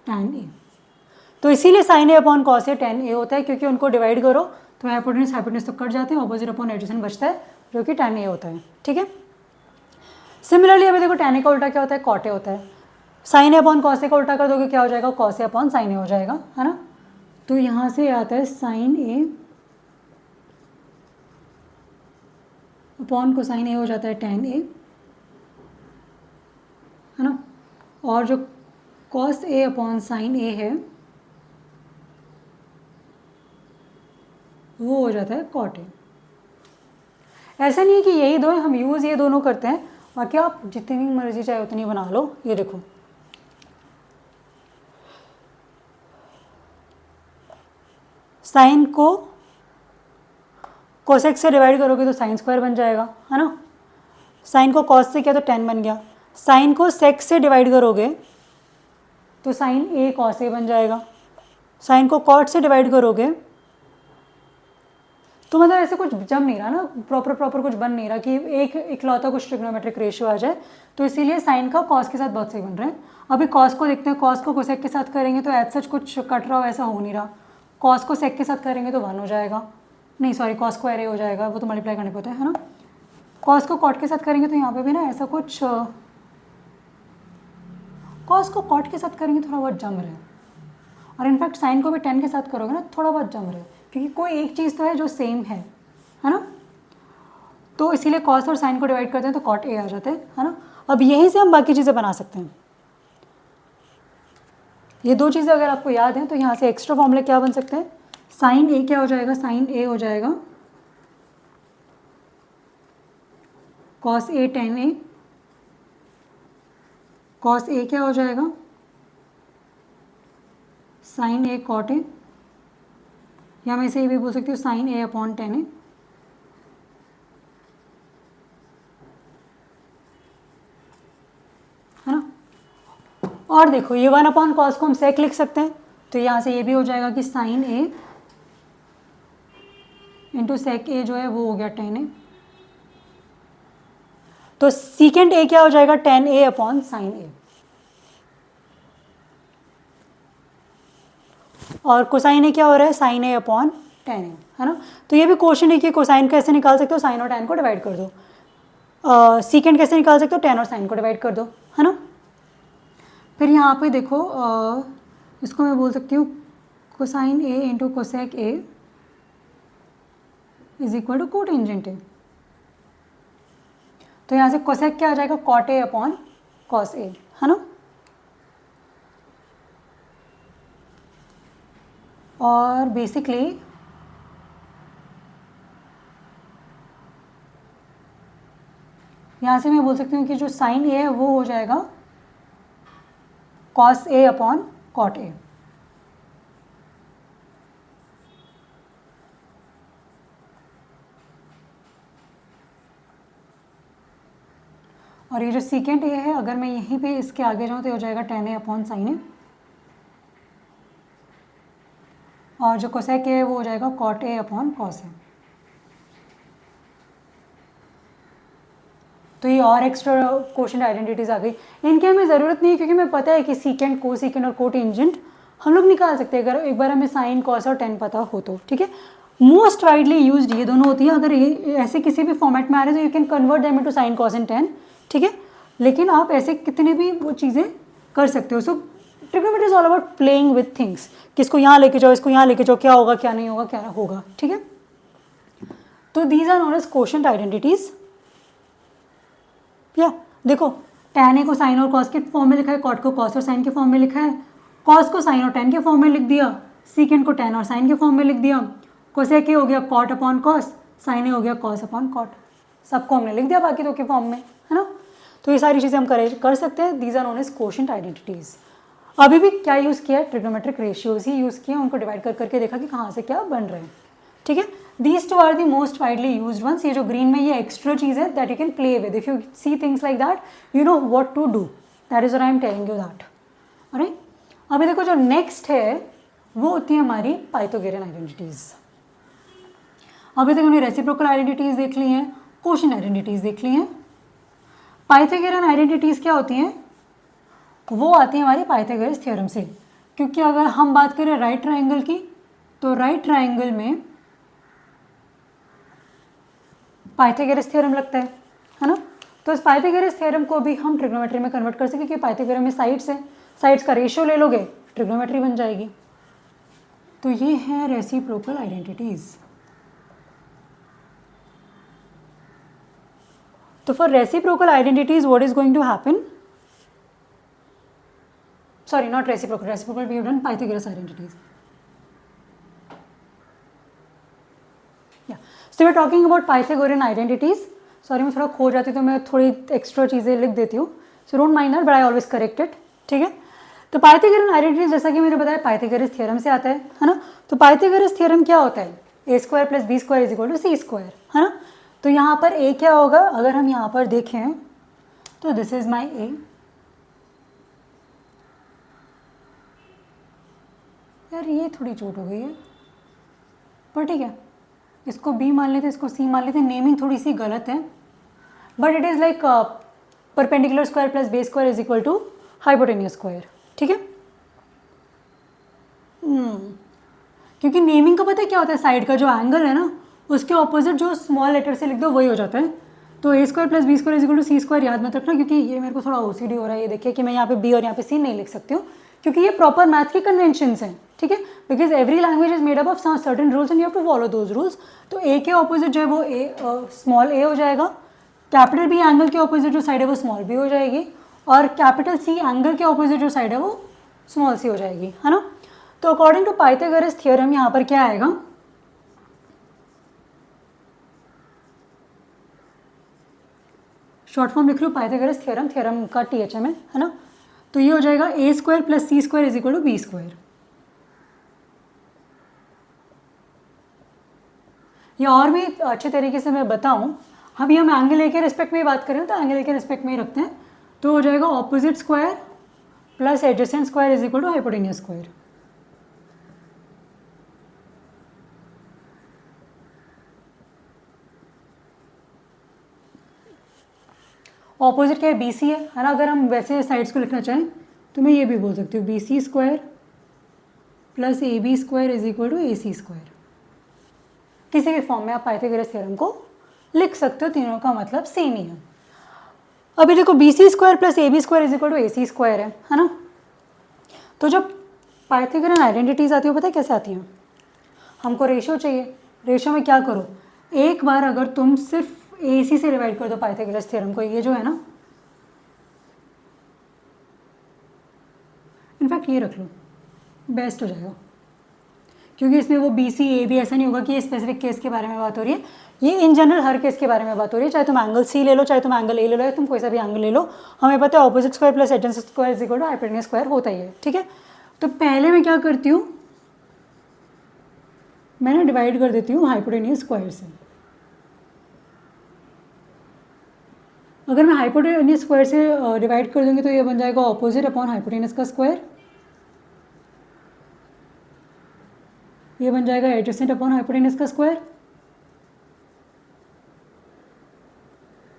tan a। तो इसीलिए sin a upon cos a tan a होता है, क्योंकि उनको डिवाइड करो तो हाइपोटेनस हाइपोटेनस तो कट जाते हैं, ऑपोजिट अपॉन एडजेसेंट बचता है जो कि tan a होता है। ठीक है, सिमिलरली अभी देखो tan a का उल्टा क्या होता है, cot a होता है। sin a upon cos a का उल्टा कर दोगे क्या हो जाएगा, cos a upon sin a हो जाएगा, है ना। तो यहाँ से आता है sin a upon cosine a हो जाता है tan a, है ना। और जो cos a upon sin a है वो हो जाता है cot a। ऐसा नहीं है कि यही दो है, हम यूज़ ये दोनों करते हैं, बाकी आप जितनी मर्जी चाहे उतनी बना लो। ये देखो साइन को कोसेक से डिवाइड करोगे तो साइन स्क्वायर बन जाएगा, है ना। साइन को कॉस से किया तो टेन बन गया, साइन को सेक से डिवाइड करोगे तो साइन ए कॉस ए बन जाएगा, साइन को कॉट से डिवाइड करोगे तो मतलब ऐसे कुछ जम नहीं रहा ना, प्रॉपर कुछ बन नहीं रहा कि एक इकलौता कुछ ट्रिग्नोमेट्रिक रेशियो आ जाए, तो इसीलिए साइन का कॉस के साथ बहुत सही बन रहा है। अभी कॉस को देखते हैं, कॉस को कोसेक के साथ करेंगे तो एज सच कुछ कट रहा हो ऐसा हो नहीं रहा, कॉस को सेक के साथ करेंगे तो 1 हो जाएगा, नहीं सॉरी कॉस को एरे हो जाएगा, वो तो मल्टीप्लाई करने पे होता है ना। कॉस को कॉट के साथ करेंगे तो यहाँ पे भी ना ऐसा कुछ, कॉस को कॉट के साथ करेंगे थोड़ा बहुत जम रहा है, और इनफैक्ट साइन को भी 10 के साथ करोगे ना थोड़ा बहुत जम रहा है, क्योंकि कोई एक चीज़ तो है जो सेम है ना। तो इसीलिए कॉस और साइन को डिवाइड करते हैं तो कॉट ए आ जाता है ना। अब यहीं से हम बाकी चीज़ें बना सकते हैं। ये दो चीज़ें अगर आपको याद हैं तो यहाँ से एक्स्ट्रा फॉर्मूला क्या बन सकते हैं, साइन ए क्या हो जाएगा, साइन ए हो जाएगा cos A ten A, cos A क्या हो जाएगा साइन ए कॉट ए, या मैं इसे ये भी बोल सकती हूँ साइन ए अपॉन टेन ए, है ना। और देखो ये 1 अपॉन कॉस को हम सेक लिख सकते हैं, तो यहाँ से ये भी हो जाएगा कि साइन ए इंटू सेक ए जो है वो हो गया टेन ए, तो सीकेंड ए क्या हो जाएगा टेन ए अपॉन साइन ए, और कोसाइन ए क्या हो रहा है साइन ए अपॉन टेन ए, है ना। तो ये भी क्वेश्चन है कि कोसाइन कैसे निकाल सकते हो, साइन और टेन को डिवाइड कर दो, सीकेंड कैसे निकाल सकते हो, टेन और साइन को डिवाइड कर दो, है ना। फिर यहाँ पे देखो इसको मैं बोल सकती हूँ cosine A into cosec A is equal to cotangent A, तो यहाँ से कोसेक क्या आ जाएगा cot A upon cos A, है ना। और बेसिकली यहाँ से मैं बोल सकती हूँ कि जो साइन ए है वो हो जाएगा cos a upon cot a, और ये जो सीकेंड ए है अगर मैं यहीं पे इसके आगे जाऊँ तो हो जाएगा टेन ए अपॉन साइन ए, और जो कोसेक ए है वो हो जाएगा कॉट ए अपॉन कॉस ए। तो ये और एक्स्ट्रा क्वेश्चन आइडेंटिटीज आ गई, इनकी हमें ज़रूरत नहीं है क्योंकि हमें पता है कि सीकेंड को सीकेंड और कोटेंजेंट हम लोग निकाल सकते हैं अगर एक बार हमें साइन कॉस और टेन पता हो तो, ठीक है। मोस्ट वाइडली यूज्ड ये दोनों होती है, अगर ये ऐसे किसी भी फॉर्मेट में आ रहे हैं तो you can convert them into sine cos and ten, ठीक है। लेकिन आप ऐसे कितने भी वो चीज़ें कर सकते हो। So trigonometry is all about playing with things, किसको यहाँ लेके जाओ, इसको यहाँ लेके जाओ, क्या होगा क्या नहीं होगा क्या होगा, ठीक है। तो these are known as quotient identities. या देखो tan ए को साइन और कॉस के फॉर्म में लिखा है, कॉट को कॉस और साइन के फॉर्म में लिखा है, कॉस को साइन और टेन के फॉर्म में लिख दिया, सीकेंड को टेन और साइन के फॉर्म में लिख दिया, कोसेक ए हो गया कॉट अपॉन कॉस, साइन ए हो गया कॉस अपॉन कॉट, सबको हमने लिख दिया बाकी दो के फॉर्म में, है ना। तो ये सारी चीज़ें हम कर सकते हैं। These are known as quotient identities. अभी भी क्या यूज़ किया है, ट्रिग्नोमेट्रिक रेशियोज ही यूज़ किया, उनको डिवाइड कर करके देखा कि कहाँ से क्या बन रहे हैं, ठीक है। These two are the most widely used ones. ये जो ग्रीन में ये एक्स्ट्रा चीज़ है that you can play with, if you see things like that you know what to do, that is what I am telling you that. Alright, अभी देखो जो नेक्स्ट है वो होती है हमारी पाइथागोरियन आइडेंटिटीज़। अभी तक हमने रेसिप्रोकल आइडेंटिटीज़ देख ली हैं, कोशिएंट आइडेंटिटीज़ देख ली हैं। पाइथागोरियन आइडेंटिटीज़ क्या होती हैं? वो आती है हमारी पाइथागोरस थ्योरम से, क्योंकि अगर हम बात करें राइट ट्रायंगल की, तो राइट ट्रायंगल में पाइथागोरस थ्योरम लगता है ना। तो इस पाइथागोरस थ्योरम को भी हम ट्रिग्नोमेट्री में कन्वर्ट कर सकते हैं, क्योंकि पाइथागोरस में साइड्स है, साइड्स का रेशियो ले लोगे ट्रिग्नोमेट्री बन जाएगी। तो ये है रेसिप्रोकल आइडेंटिटीज़। तो for reciprocal identities what is going to happen, sorry not reciprocal we have done Pythagoras identities. Yeah, so we are talking about Pythagorean identities. Sorry मैं थोड़ा खो जाती तो मैं थोड़ी एक्स्ट्रा चीज़ें लिख देती हूँ, so don't mind that but I always correct it, ठीक है। तो Pythagorean identities जैसा कि मैंने बताया Pythagoras theorem से आता है ना। तो Pythagoras theorem क्या होता है? a square plus b square is equal to c square, है ना। तो यहाँ पर a क्या होगा, अगर हम यहाँ पर देखें तो दिस इज माई a, यार ये थोड़ी चोट हो गई है पर ठीक है, इसको b मान लेते, इसको c मान लेते। नेमिंग थोड़ी सी गलत है but it is like perpendicular square plus base square is equal to hypotenuse square, ठीक है। क्योंकि नेमिंग का पता है क्या होता है, साइड का जो एंगल है ना उसके ऑपोजिट जो स्मॉल लेटर से लिख दो वही हो जाता है। तो a square plus b square is equal to c square याद मत रखना, क्योंकि ये मेरे को थोड़ा OCD हो रहा है। ये देखिए कि मैं यहाँ पे b और यहाँ पे c नहीं लिख सकती हूँ, क्योंकि ये प्रॉपर मैथ के कन्वेंशंस हैं, ठीक है। Because every language is made up of certain rules and you have to follow those rules. तो a के ऑपोजिट जो है वो स्मॉल a हो जाएगा, कैपिटल B एंगल के ऑपोजिट जो साइड है वो स्मॉल b हो जाएगी, और कैपिटल C एंगल के ऑपोजिट जो साइड है वो स्मॉल c हो जाएगी, है ना। तो अकॉर्डिंग टू पाइथागोरस थ्योरम यहाँ पर क्या आएगा, शॉर्ट फॉर्म लिख लो पाइथागोरस थ्योरम, थ्योरम का THM है ना। तो ये हो जाएगा a square plus c square is equal to b square. या और भी अच्छे तरीके से मैं बताऊं, अभी हम एंगल ए के रिस्पेक्ट में ही बात करें तो एंगल ए के रिस्पेक्ट में ही रखते हैं। तो हो जाएगा opposite square plus adjacent square is equal to hypotenuse square. Opposite क्या है, BC है ना। अगर हम वैसे साइड्स को लिखना चाहें तो मैं ये भी बोल सकती हूँ BC square plus AB square is equal to AC square. किसी भी फॉर्म में आप पाइथागोरस थ्योरम को लिख सकते हो, तीनों का मतलब सेम ही है। अभी देखो BC square plus AB square is equal to AC square है ना। तो जब पाइथागोरियन आइडेंटिटीज आती है पता है कैसे आती हैं, हमको रेशियो चाहिए। रेशियो में क्या करो, एक बार अगर तुम सिर्फ AC से डिवाइड कर दो पाइथागोरस थ्योरम को, ये जो है ना, इनफैक्ट ये रख लो, बेस्ट हो जाएगा। क्योंकि इसमें वो BC AB ऐसा नहीं होगा कि ये स्पेसिफिक केस के बारे में बात हो रही है, ये इन जनरल हर केस के बारे में बात हो रही है। चाहे तुम एंगल C ले लो, चाहे तुम एंगल A ले लो, या तुम कोई सा भी एंगल ले लो, हमें पता है opposite square plus adjacent square is equal to hypotenuse square होता ही है, ठीक है। तो पहले मैं क्या करती हूँ, मैंने डिवाइड कर देती हूँ हाइपोटेन्यूस स्क्वायर से। अगर मैं हाइपोटेन्यूस स्क्वायर से डिवाइड कर दूंगी तो ये बन जाएगा ऑपोजिट अपॉन हाइपोटेन्यूस का स्क्वायर, ये बन जाएगा एडजेसेंट अपॉन हाइपोटेन्यूस का स्क्वायर,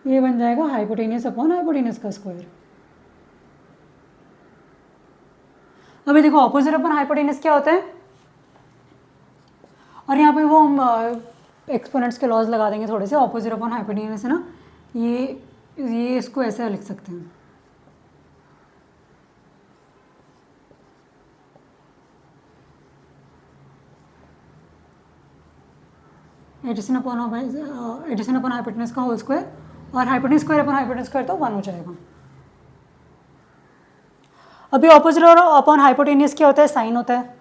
ये बन जाएगा हाइपोटेन्यूस अपॉन हाइपोटेन्यूस का स्क्वायर। अभी देखो ऑपोजिट अपॉन हाइपोटेन्यूस क्या होता है, और यहाँ पे वो हम एक्सपोनेंट्स के लॉज लगा देंगे थोड़े से। ऑपोजिट अपॉन हाइपोटेन्यूस है ना, ये इसको ऐसे लिख सकते हैं, एडजेसेंट अपॉन हाइपोटेन्यूस का होल स्क्वायर, और hypotenuse square upon hypotenuse square तो 1 हो जाएगा। अभी ऑपोजिट और अपॉन हाइपोटेन्यूस क्या होता है, साइन होता है,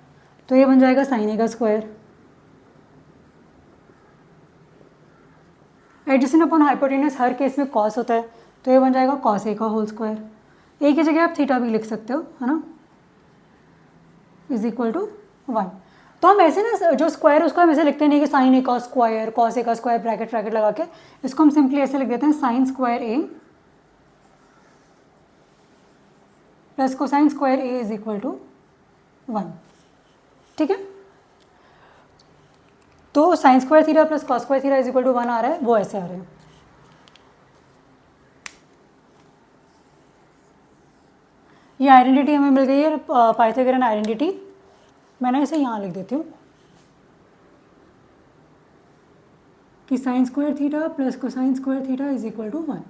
तो ये बन जाएगा साइन ए का स्क्वायर। एडजेसेंट अपॉन हाइपोटेन्यूस हर केस में कॉस होता है, तो ये बन जाएगा कॉस ए का होल स्क्वायर। ए की जगह आप थीटा भी लिख सकते हो, है ना, इज इक्वल टू 1। तो हम ऐसे ना जो स्क्वायर उसको हम ऐसे लिखते नहीं कि साइन ए का स्क्वायर, कॉस ए का स्क्वायर, ब्रैकेट ब्रैकेट लगा के, इसको हम सिंपली ऐसे लिख देते हैं sine square A plus cosine square A is equal to 1, ठीक है। तो sine square theta plus cos square theta is equal to 1 आ रहा है, वो ऐसे आ रहे हैं। ये आइडेंटिटी हमें मिल गई है, पाइथागोरन आइडेंटिटी। मैंने इसे यहाँ लिख देती हूँ कि sine square theta plus cosine square theta is equal to 1।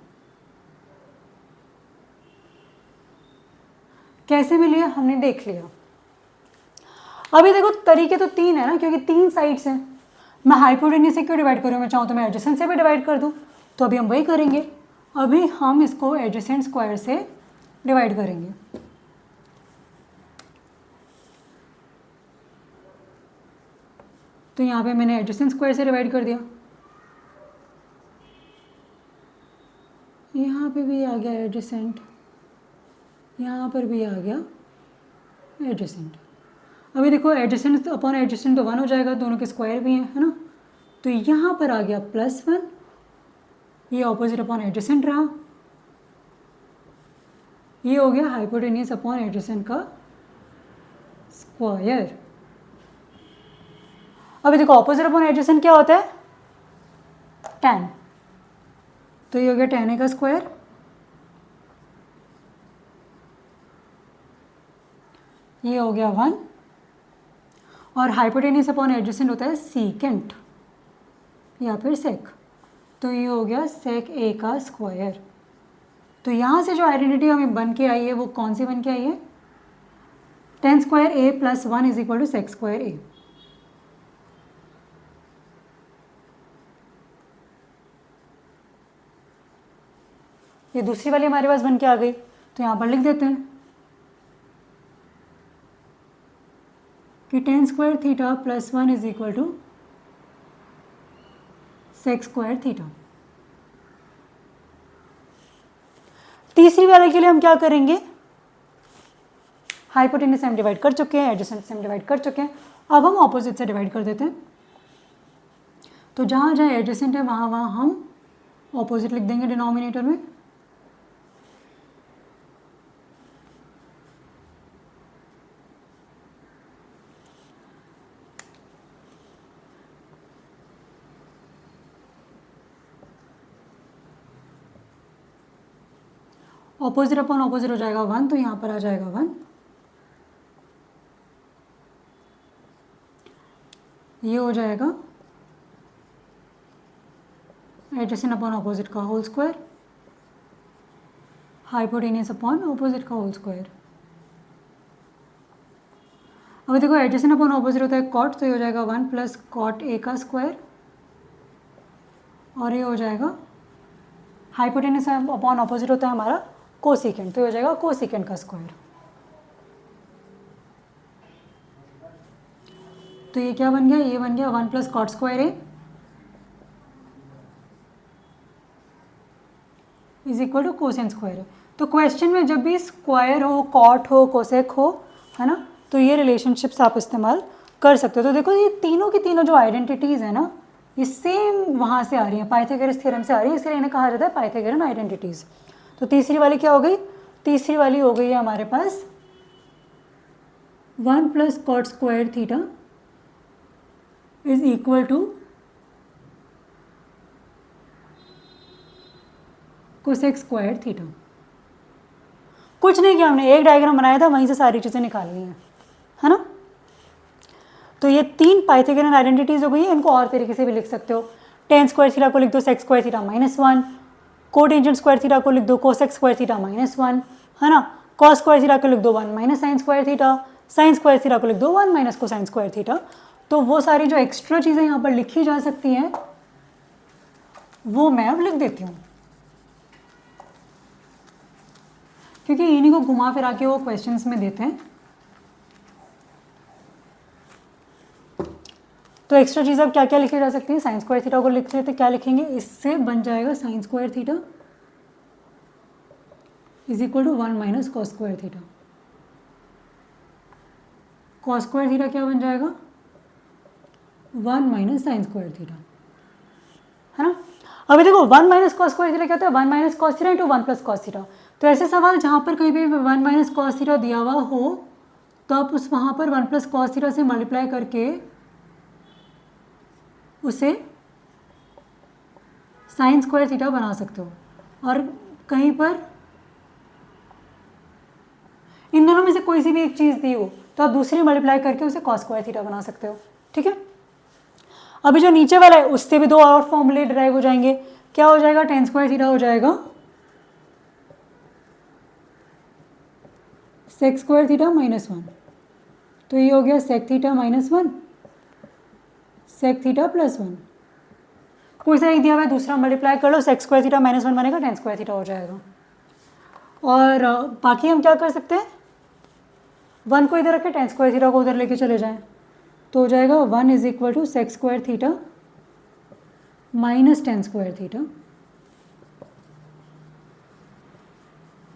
कैसे मिली है हमने देख लिया। अभी देखो तरीके तो 3 है ना, क्योंकि 3 साइड्स हैं। मैं हाइपोटेन्यूज से क्यों डिवाइड करूँ, मैं चाहूँ तो मैं एडजेसेंट से भी डिवाइड कर दूँ, तो अभी हम वही करेंगे। अभी हम इसको एडजेसेंट स्क्वायर से डिवाइड करेंगे। तो यहाँ पे मैंने एडजेसेंट स्क्वायर से डिवाइड कर दिया, यहाँ पे भी आ गया एडजेसेंट, यहाँ पर भी आ गया एडजेसेंट। अभी देखो एडजेसेंट अपॉन एडजेसेंट तो 1 हो जाएगा, दोनों के स्क्वायर भी हैं, है ना। तो यहाँ पर आ गया +1, ये ऑपोजिट अपॉन एडजेसेंट रहा, ये हो गया हाइपोटेन्यूज अपॉन एडजेसेंट का स्क्वायर। अभी देखो ऑपोजिट अपॉन एडजेसेंट क्या होता है, tan। तो ये हो गया tan a का स्क्वायर, ये हो गया 1, और हाइपोटेन्यूज अपॉन एडजेसेंट होता है सीकेंट या फिर सेक। तो ये हो गया सेक a का स्क्वायर। तो यहाँ से जो आइडेंटिटी हमें बन के आई है वो कौन सी बन के आई है, tan square a plus 1 is equal to sec square a। ये दूसरी वाली हमारे पास बन के आ गई, तो यहाँ पर लिख देते हैं कि tan square theta plus 1 is equal to sec square theta. तीसरी वाले के लिए हम क्या करेंगे, हाइपोटेन्यूज से हम डिवाइड कर चुके हैं, एडजेसेंट से हम डिवाइड कर चुके हैं, अब हम ऑपोजिट से डिवाइड कर देते हैं। तो जहाँ जहाँ एडजेसेंट है वहाँ वहाँ हम ऑपोजिट लिख देंगे डिनोमिनेटर में। ऑपोजिट अपॉन ऑपोजिट हो जाएगा 1, तो यहाँ पर आ जाएगा 1। ये हो जाएगा एडजेसेंट अपॉन ऑपोजिट का whole square, hypotenuse upon opposite का होल स्क्वायर। अब देखो एडजेसेंट अपॉन ऑपोजिट होता है कॉट, तो ये हो जाएगा 1 प्लस कॉट a का स्क्वायर, और ये हो जाएगा हाइपोटेन्यूज अपॉन ऑपोजिट होता है हमारा कोसिकेंट, तो ये हो जाएगा कोसिकेंट का स्क्वायर। तो ये क्या बन गया, ये बन गया 1 plus cot square a is equal to cosecant square. तो क्वेश्चन में जब भी स्क्वायर हो, कॉट हो, कोसेक हो, है ना, तो ये रिलेशनशिप्स आप इस्तेमाल कर सकते हो। तो देखो ये तीनों की तीनों जो आइडेंटिटीज़ है ना, ये सेम वहाँ से आ रही हैं, पाइथागोरस थ्योरम से आ रही है, इसलिए इन्हें कहा जाता है पाइथागोरन आइडेंटिटीज़। तो तीसरी वाली क्या हो गई, तीसरी वाली हो गई है हमारे पास 1 plus cot square theta is equal to cosec square theta. कुछ नहीं किया हमने, एक डायग्राम बनाया था, वहीं से सारी चीज़ें निकालनी है ना। तो ये 3 पाइथागोरन आइडेंटिटीज़ हो गई है। इनको और तरीके से भी लिख सकते हो, tan स्क्वायर थीटा को लिख दो sec square theta -1, cotangent square theta को लिख दो कोसेक स्क्वायर थीटा -1, है ना। कॉस स्क्वायर थीटा को लिख दो 1 minus sign square theta, sign square theta को लिख दो 1 माइनस कोसाइन स्क्वायर थीटा। तो वो सारी जो एक्स्ट्रा चीज़ें यहाँ पर लिखी जा सकती हैं वो मैं अब लिख देती हूँ, क्योंकि इन्हीं को घुमा फिरा के वो क्वेश्चंस में देते हैं। तो एक्स्ट्रा चीज़ अब क्या क्या लिखी जा सकती है, साइन स्क्वायर थीटा को लिख लेते, क्या लिखेंगे, इससे बन जाएगा sine square theta is equal to 1 minus cos square theta. Cos square theta क्या बन जाएगा, 1 माइनस साइन स्क्वायर थीटा, है ना। अभी देखो 1 माइनस कॉस स्क्वायर थीटा क्या होता है, 1 minus cos theta into 1 plus cos theta. तो ऐसे सवाल जहाँ पर कहीं भी 1 माइनस कॉस थीटा दिया हुआ हो तो आप उस वहाँ पर 1 प्लस कॉस थीटा से मल्टीप्लाई करके उसे साइन स्क्वायर थीटा बना सकते हो, और कहीं पर इन दोनों में से कोई सी भी एक चीज़ दी हो तो आप दूसरी मल्टीप्लाई करके उसे कॉस स्क्वायर थीटा बना सकते हो। ठीक है, अभी जो नीचे वाला है उससे भी दो और फॉर्मूले डिराइव हो जाएंगे। क्या हो जाएगा, टेन स्क्वायर थीटा हो जाएगा सेक स्क्वायर थीटा -1, तो ये हो गया सेक थीटा -1 सेक थीटा +1। कोई सा एक दिया हुआ है, दूसरा मल्टीप्लाई कर लो, सेक स्क्वायर थीटा -1 बनेगा, टेन स्क्वायर थीटा हो जाएगा। और बाकी हम क्या कर सकते हैं, 1 को इधर रखें, टेन स्क्वायर थीटा को उधर लेके चले जाएं, तो हो जाएगा 1 = sec square theta -10 square theta.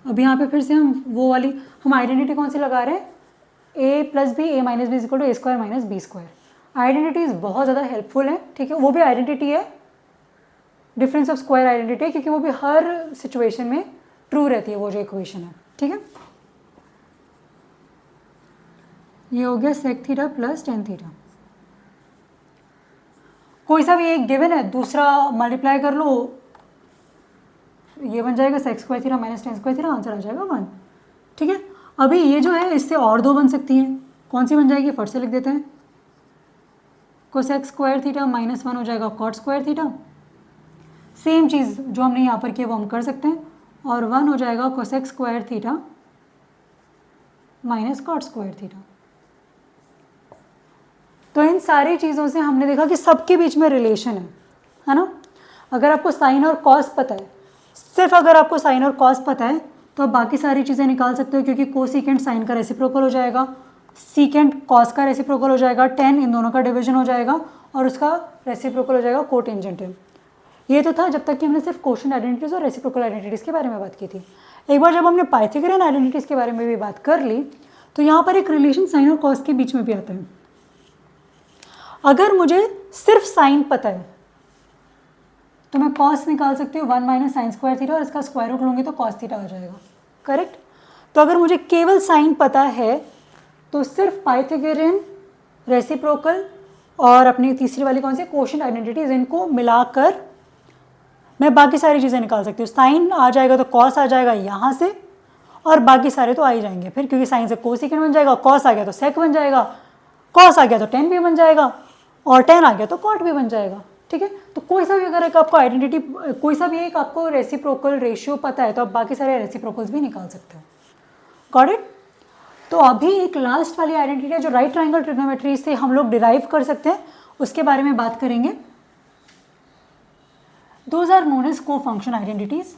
अब यहाँ पे फिर से हम वो वाली हम आइडेंटिटी कौन सी लगा रहे हैं, a + b a - b = a² - b²। Identities बहुत ज़्यादा हेल्पफुल है। ठीक है, वो भी आइडेंटिटी है, डिफरेंस ऑफ स्क्वायर आइडेंटिटी है, क्योंकि वो भी हर सिचुएशन में ट्रू रहती है वो जो इक्वेशन है। ठीक है, ये हो गया सेक थीटा + टेन थीटा। कोई सा भी एक गिवन है, दूसरा मल्टीप्लाई कर लो, ये बन जाएगा sec square theta -10 square theta, answer आ जाएगा 1। ठीक है, अभी ये जो है इससे और दो बन सकती हैं, कौन सी बन जाएगी, फट से लिख देते हैं। कोसेक स्क्वायर थीटा -1 हो जाएगा कॉट स्क्वायर थीटा, सेम चीज़ जो हमने यहाँ पर किया वो हम कर सकते हैं, और 1 हो जाएगा cosec square theta -cot square theta. तो इन सारी चीज़ों से हमने देखा कि सबके बीच में रिलेशन है ना। अगर आपको साइन और कॉस पता है, सिर्फ अगर आपको साइन और कॉस पता है तो आप बाकी सारी चीज़ें निकाल सकते हो, क्योंकि कोसिकेंट साइन का रेसिप्रोकल हो जाएगा, सीकेंट कॉस का रेसिप्रोकल हो जाएगा, टेन इन दोनों का डिवीजन हो जाएगा, और उसका रेसिप्रोकल हो जाएगा कोटेंजेंट। ये तो था जब तक कि हमने सिर्फ कोशेंट आइडेंटिटीज़ और रेसिप्रोकल आइडेंटिटीज़ के बारे में बात की थी। एक बार जब हमने पाइथागोरियन आइडेंटिटीज़ के बारे में भी बात कर ली, तो यहाँ पर एक रिलेशन साइन और कॉस के बीच में भी आता है। अगर मुझे सिर्फ साइन पता है तो मैं कॉस निकाल सकती हूँ 1 - sin स्क्वायर थीटा, और इसका स्क्वायर रूट लूँगी तो कॉस थीटा आ जाएगा, करेक्ट। तो अगर मुझे केवल साइन पता है तो सिर्फ पाइथागोरियन, रेसिप्रोकल और अपनी तीसरी वाली कौन सी कोशेंट आइडेंटिटीज, इनको मिलाकर मैं बाकी सारी चीज़ें निकाल सकती हूँ। साइन आ जाएगा तो कॉस आ जाएगा यहाँ से, और बाकी सारे तो आ ही जाएंगे फिर, क्योंकि साइन से कोसिकेंट बन जाएगा, कॉस आ गया तो सेक बन जाएगा, कॉस आ गया तो टेन भी बन जाएगा, और टेन आ गया तो कॉट भी बन जाएगा। ठीक है, तो कोई सा भी अगर एक आपको आइडेंटिटी, कोई सा भी एक आपको रेसिप्रोकल रेशियो पता है तो आप बाकी सारे रेसिप्रोकल्स भी निकाल सकते हो। Got it. तो अभी एक लास्ट वाली आइडेंटिटी है जो राइट ट्रायंगल ट्रिग्नोमेट्री से हम लोग डिराइव कर सकते हैं, उसके बारे में बात करेंगे। दोज आर नोन एज को फंक्शन आइडेंटिटीज।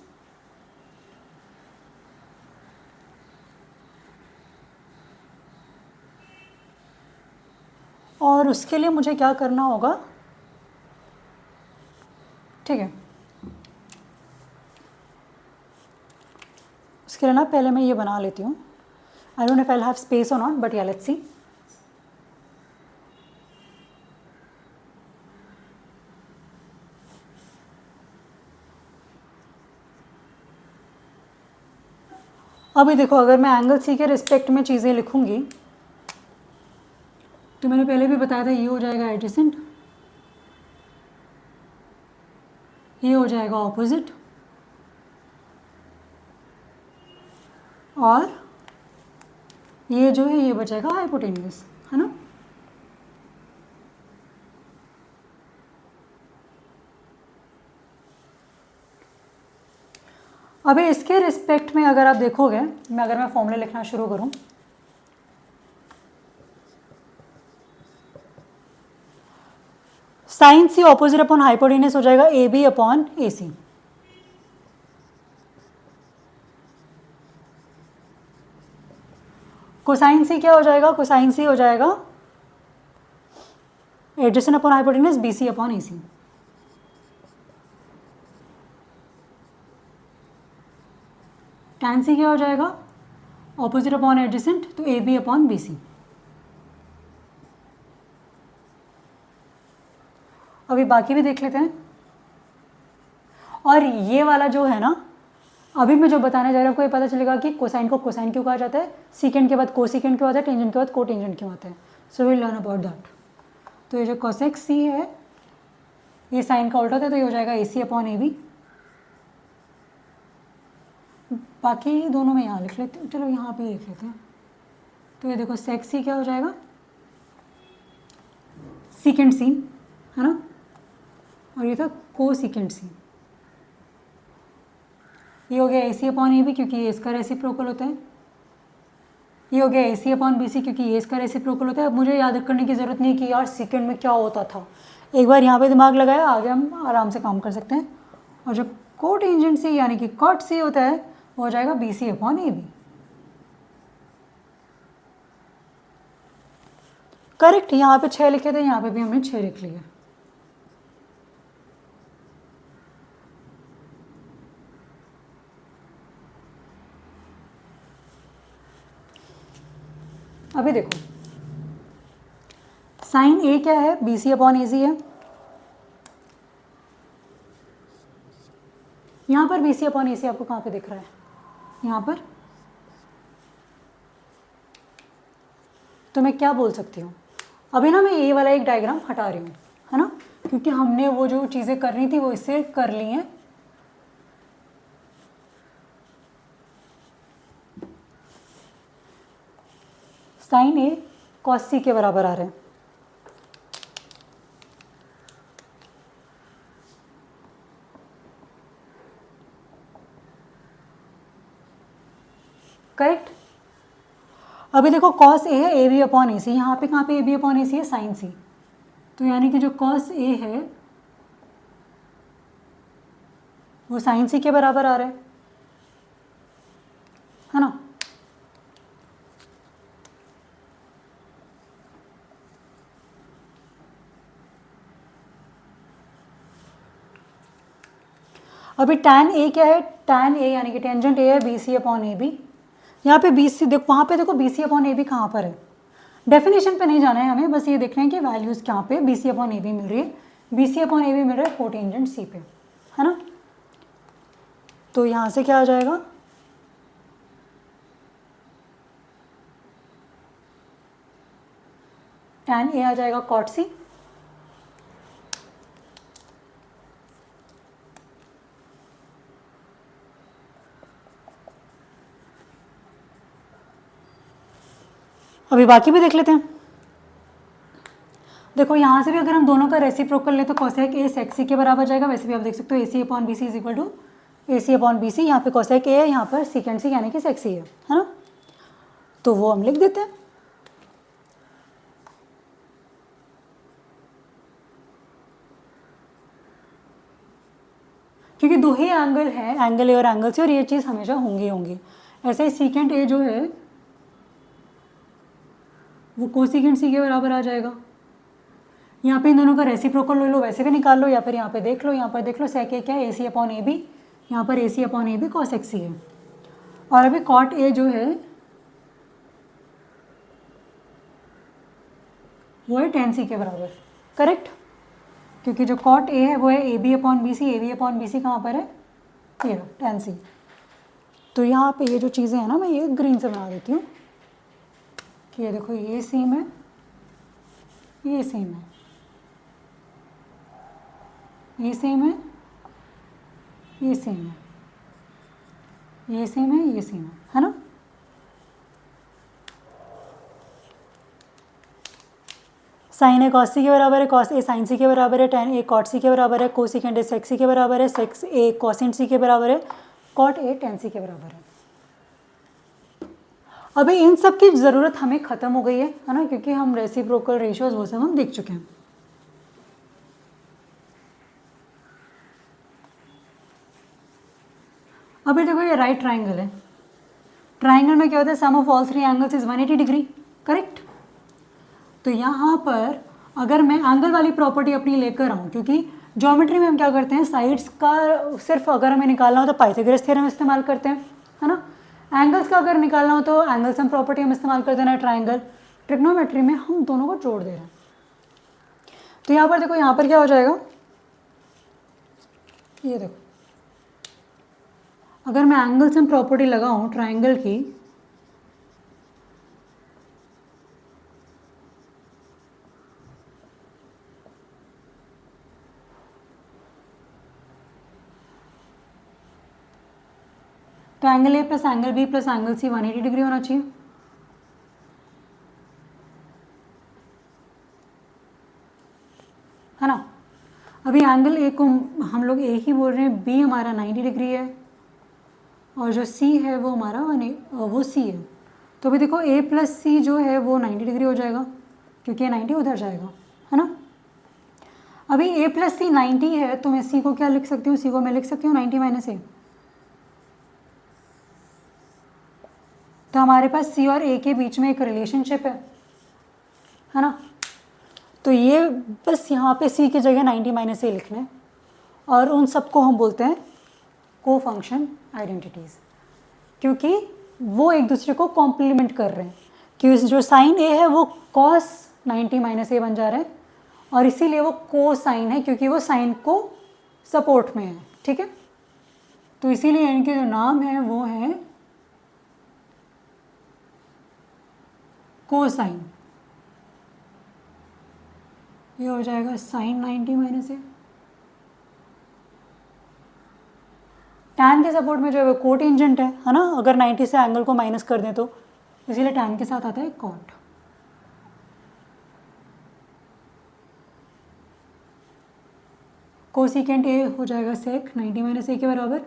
और उसके लिए मुझे क्या करना होगा, ठीक है, उसके लिए ना पहले मैं ये बना लेती हूँ। I don't know if I have space और नॉट, बट या लेट्स सी। अभी देखो, अगर मैं एंगल सी के रिस्पेक्ट में चीज़ें लिखूंगी तो मैंने पहले भी बताया था, ये हो जाएगा एडजेसेंट, ये हो जाएगा ऑपोजिट, और ये जो है ये बचेगा हाइपोटेन्यूस, है ना। अभी इसके रिस्पेक्ट में अगर आप देखोगे, अगर मैं फॉर्मूले लिखना शुरू करूं, sine C opposite upon hypotenuse हो जाएगा A B upon A C. Cosine C क्या हो जाएगा, कोसाइन सी हो जाएगा adjacent upon hypotenuse B C upon A C. Tan C क्या हो जाएगा, ऑपोजिट अपॉन एडजेसेंट, तो A B upon B C. अभी बाकी भी देख लेते हैं। और ये वाला जो है ना, अभी मैं जो बताने जा रहा हूँ आपको ये पता चलेगा कि कोसाइन को कोसाइन क्यों कहा जाता है, सीकेंड के बाद कोसीकेंड क्यों आता है, टेंजेंट के बाद कोटेंजेंट क्यों आता है। So will learn about that. तो ये जो कोसेक सी है ये साइन का उल्टा होता है, तो ये हो जाएगा AC अपॉन AB। बाकी दोनों में यहाँ लिख लेते हैं, चलो यहाँ पे लिख लेते हैं। तो ये देखो सेक सी क्या हो जाएगा, सीकेंड सी, है ना, और ये था को सीकेंड सी। ये हो गया AC अपॉन AB क्योंकि ये इसका रेसिप्रोकल होता है। ये हो गया AC अपॉन BC क्योंकि ये इसका रेसिप्रोकल होता है। अब मुझे याद करने की ज़रूरत नहीं कि यार सेकेंड में क्या होता था, एक बार यहाँ पे दिमाग लगाया, आगे हम आराम से काम कर सकते हैं। और जो कोटेंजेंट सी यानी कि कॉट सी होता है वो हो जाएगा BC अपॉन AB। करेक्ट, यहाँ पे 6 लिखे थे, यहाँ पे भी हमने 6 लिख लिया। अभी देखो साइन A क्या है, BC अपॉन AC है। यहाँ पर BC अपॉन AC आपको कहाँ पे दिख रहा है, यहाँ पर। तो मैं क्या बोल सकती हूँ, अभी ना मैं ये वाला एक डायग्राम हटा रही हूँ, है ना, क्योंकि हमने वो जो चीज़ें करनी थी वो इससे कर ली हैं। साइन A कॉस C के बराबर आ रहा है। करेक्ट। अभी देखो कॉस A है AB अपॉन AC, यहाँ पे कहाँ पे AB अपॉन AC है, साइन C। तो यानी कि जो कॉस A है वो साइन C के बराबर आ रहा है ना। अभी tan A क्या है, tan A यानी कि टेंजेंट A है BC अपॉन AB। यहाँ पे BC देखो, वहाँ पे देखो BC अपॉन AB कहाँ पर है, डेफिनेशन पे नहीं जाना है हमें, बस ये देखना है कि वैल्यूज़ कहाँ पे BC अपॉन AB मिल रही है। BC अपॉन AB मिल रहा है कोटेंजेंट C पे, है ना। तो यहाँ से क्या आ जाएगा, tan A आ जाएगा cot C, अभी बाकी भी देख लेते हैं। देखो यहाँ से भी अगर हम दोनों का रेसिप्रोकल लें तो कोसेक A सेक C के बराबर जाएगा। वैसे भी आप देख सकते हो AC upon BC is equal to AC upon BC। यहाँ पे कोसेक A है, यहाँ पर सीकेंड C यानी कि सेक C है ना। तो वो हम लिख देते हैं। क्योंकि दो ही एंगल है, एंगल A और एंगल C, और ये चीज़ हमेशा होंगी। ऐसे ही सीकेंड A जो है वो कोसीकेंड C के बराबर आ जाएगा। यहाँ पे इन दोनों का रेसिप्रोकल ले लो, वैसे भी निकाल लो, या फिर यहाँ पे देख लो, यहाँ पर देख लो सेक A क्या है, AC अपॉन AB, यहाँ पर AC upon AB cosec C है। और अभी कॉट A जो है वो है tan C के बराबर, करेक्ट। क्योंकि जो कॉट A है वो है AB upon BC, AB upon BC कहाँ पर है, ये tan C। तो यहाँ पे ये जो चीज़ें हैं ना, मैं ये ग्रीन से बना देती हूँ कि ये देखो ये सेम है, ये सेम है, ये सेम है, ये सेम है, ये सेम है, ये सेम है ना। साइन A कॉस C के बराबर है, कॉस A साइन C के बराबर है, tan A कॉट C के बराबर है, कोसिकेंड A सेक C के बराबर है, सेक A कॉसेंट C के बराबर है, कॉट A tan C के बराबर है। अभी इन सब की ज़रूरत हमें ख़त्म हो गई है ना, क्योंकि हम रेसिप्रोकल रेशियोज वो सब हम देख चुके हैं। अभी देखो ये राइट ट्राइंगल है, ट्राइंगल में क्या होता है, sum of all three angles is 180 degree, correct. तो यहाँ पर अगर मैं एंगल वाली प्रॉपर्टी अपनी लेकर आऊँ, क्योंकि ज्योमेट्री में हम क्या करते हैं, साइड्स का सिर्फ अगर हमें निकालना हो तो पाइथागोरस थ्योरम इस्तेमाल करते हैं, है ना। एंगल्स का अगर निकालना हो तो एंगल सम प्रॉपर्टी हम इस्तेमाल करते हैं ना, ट्राइंगल। ट्रिग्नोमेट्री में हम दोनों को जोड़ दे रहे हैं। तो यहाँ पर देखो, यहाँ पर क्या हो जाएगा, ये देखो अगर मैं एंगल सम प्रॉपर्टी लगाऊं ट्राइंगल की, तो angle A plus angle B plus angle C 180 degree होना चाहिए। है ना। अभी एंगल ए को हम लोग ए ही बोल रहे हैं, बी हमारा 90 डिग्री है और जो सी है वो हमारा वो सी है। तो अभी देखो ए प्लस सी जो है वो 90 डिग्री हो जाएगा क्योंकि ये 90 उधर जाएगा, है ना। अभी ए प्लस सी 90 है तो मैं सी को क्या लिख सकती हूँ, सी को मैं लिख सकती हूँ 90 माइनस ए। तो हमारे पास सी और ए के बीच में एक रिलेशनशिप है ना। तो ये बस यहाँ पे सी की जगह 90 माइनस ए लिखना है और उन सबको हम बोलते हैं को फंक्शन आइडेंटिटीज़, क्योंकि वो एक दूसरे को कॉम्प्लीमेंट कर रहे हैं। कि जो साइन ए है वो कॉस 90 माइनस ए बन जा रहा है और इसीलिए वो को साइन है क्योंकि वो साइन को सपोर्ट में है, ठीक है। तो इसीलिए इनके जो नाम है वो है कोसाइन। ये हो जाएगा साइन 90 माइनस ए। टैन के सपोर्ट में जो है वो कोटेंजेंट है ना। अगर 90 से एंगल को माइनस कर दें तो इसीलिए टैन के साथ आता है कॉट। कोसिकेंट ए हो जाएगा सेक 90 माइनस ए के बराबर,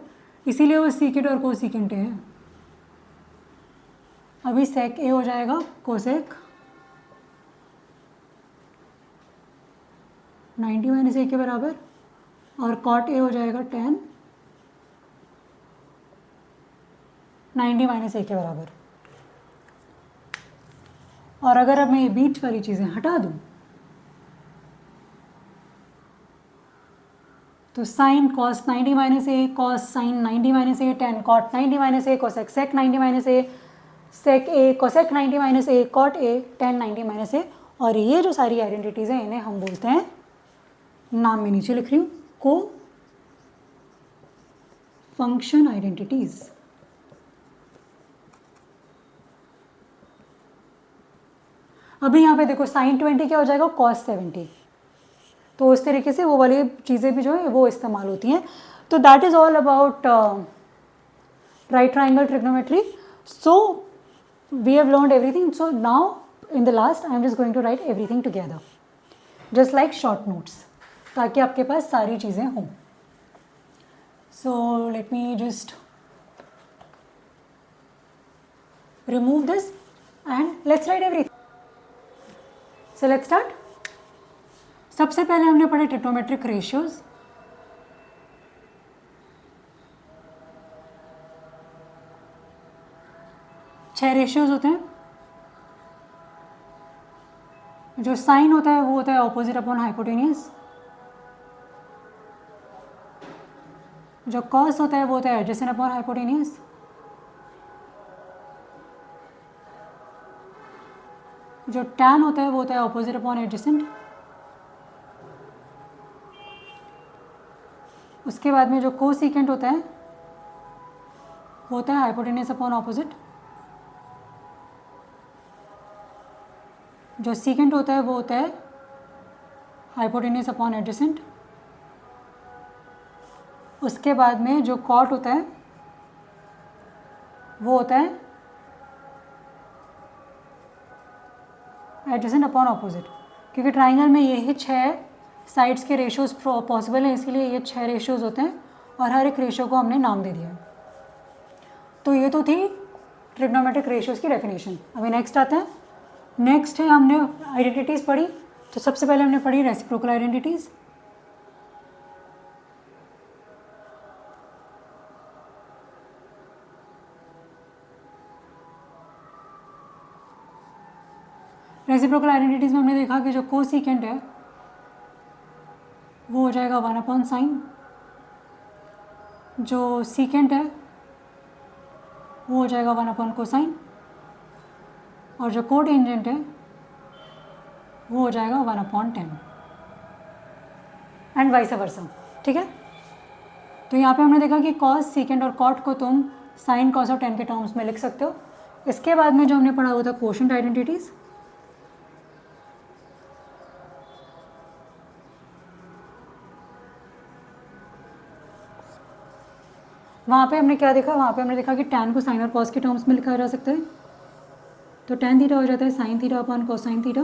इसीलिए वो सीकेंट और कोसिकेंट ए है। अभी सेक ए हो जाएगा कोसेक 90 माइनस ए के बराबर और कॉट ए हो जाएगा टैन 90 माइनस ए के बराबर। और अगर अब मैं ये बीच वाली चीज़ें हटा दूं तो sine cos 90 minus A, cos sine 90 minus A, tan cot 90 minus A, cosec sec 90 minus A, sec A cosec 90 minus A, cot A tan 90 minus A. और ये जो सारी आइडेंटिटीज़ हैं इन्हें हम बोलते हैं, नाम में नीचे लिख रही हूँ, को फंक्शन आइडेंटिटीज़। अभी यहाँ पे देखो साइन 20 क्या हो जाएगा, कॉस 70। तो उस तरीके से वो वाली चीज़ें भी जो है वो इस्तेमाल होती हैं। तो that is all about right triangle trigonometry. So we have learned everything. So now in the last I am just going to write everything together just like short notes, ताकि आपके पास सारी चीज़ें हों। So let me just remove this and let's write everything. So let's start. सबसे पहले हमने पढ़े ट्रिग्नोमेट्रिक रेशियोज। छह रेशियोज होते हैं। जो साइन होता है वो होता है ऑपोजिट अपॉन हाइपोटेनियस। जो कॉस होता है वो होता है एडजेसेंट अपॉन हाइपोटेनियस। जो टैन होता है वो होता है ऑपोजिट अपॉन एडजेसेंट। उसके बाद में जो कोसिकेंट होता है वो होता है हाइपोटेनियस अपॉन ऑपोजिट। जो सीकेंट होता है वो होता है हाइपोटेनियस अपॉन एडजेसेंट। उसके बाद में जो कॉट होता है वो होता है एडजेसेंट अपॉन ऑपोजिट। क्योंकि ट्राइंगल में यही 6 साइड्स के रेशियोज पॉसिबल हैं, इसीलिए ये 6 रेशियोज होते हैं और हर एक रेशियो को हमने नाम दे दिया। तो ये तो थी ट्रिग्नोमेट्रिक रेशियोज की डेफिनेशन। अभी नेक्स्ट आता है। नेक्स्ट है हमने आइडेंटिटीज़ पढ़ी। तो सबसे पहले हमने पढ़ी रेसिप्रोकल आइडेंटिटीज़। रेसिप्रोकल आइडेंटिटीज़ में हमने देखा कि जो कोसिकेंट है वो हो जाएगा 1 अपॉन साइन। जो सीकेंट है वो हो जाएगा 1 अपॉन कोसाइन। और जो कोटेंजेंट है वो हो जाएगा 1 अपॉन 10 एंड वाइस वर्सा। ठीक है। तो यहाँ पे हमने देखा कि कॉस, सीकेंड और कॉट को तुम साइन, कॉस और टेन के टर्म्स में लिख सकते हो। इसके बाद में जो हमने पढ़ा हुआ था कोशेंट आइडेंटिटीज़, वहाँ पे हमने क्या देखा, वहाँ पे हमने देखा कि टैन को साइन और कॉस के टर्म्स में लिखा जा सकता है। तो टैन थीटा हो जाता है sine theta upon cosine theta,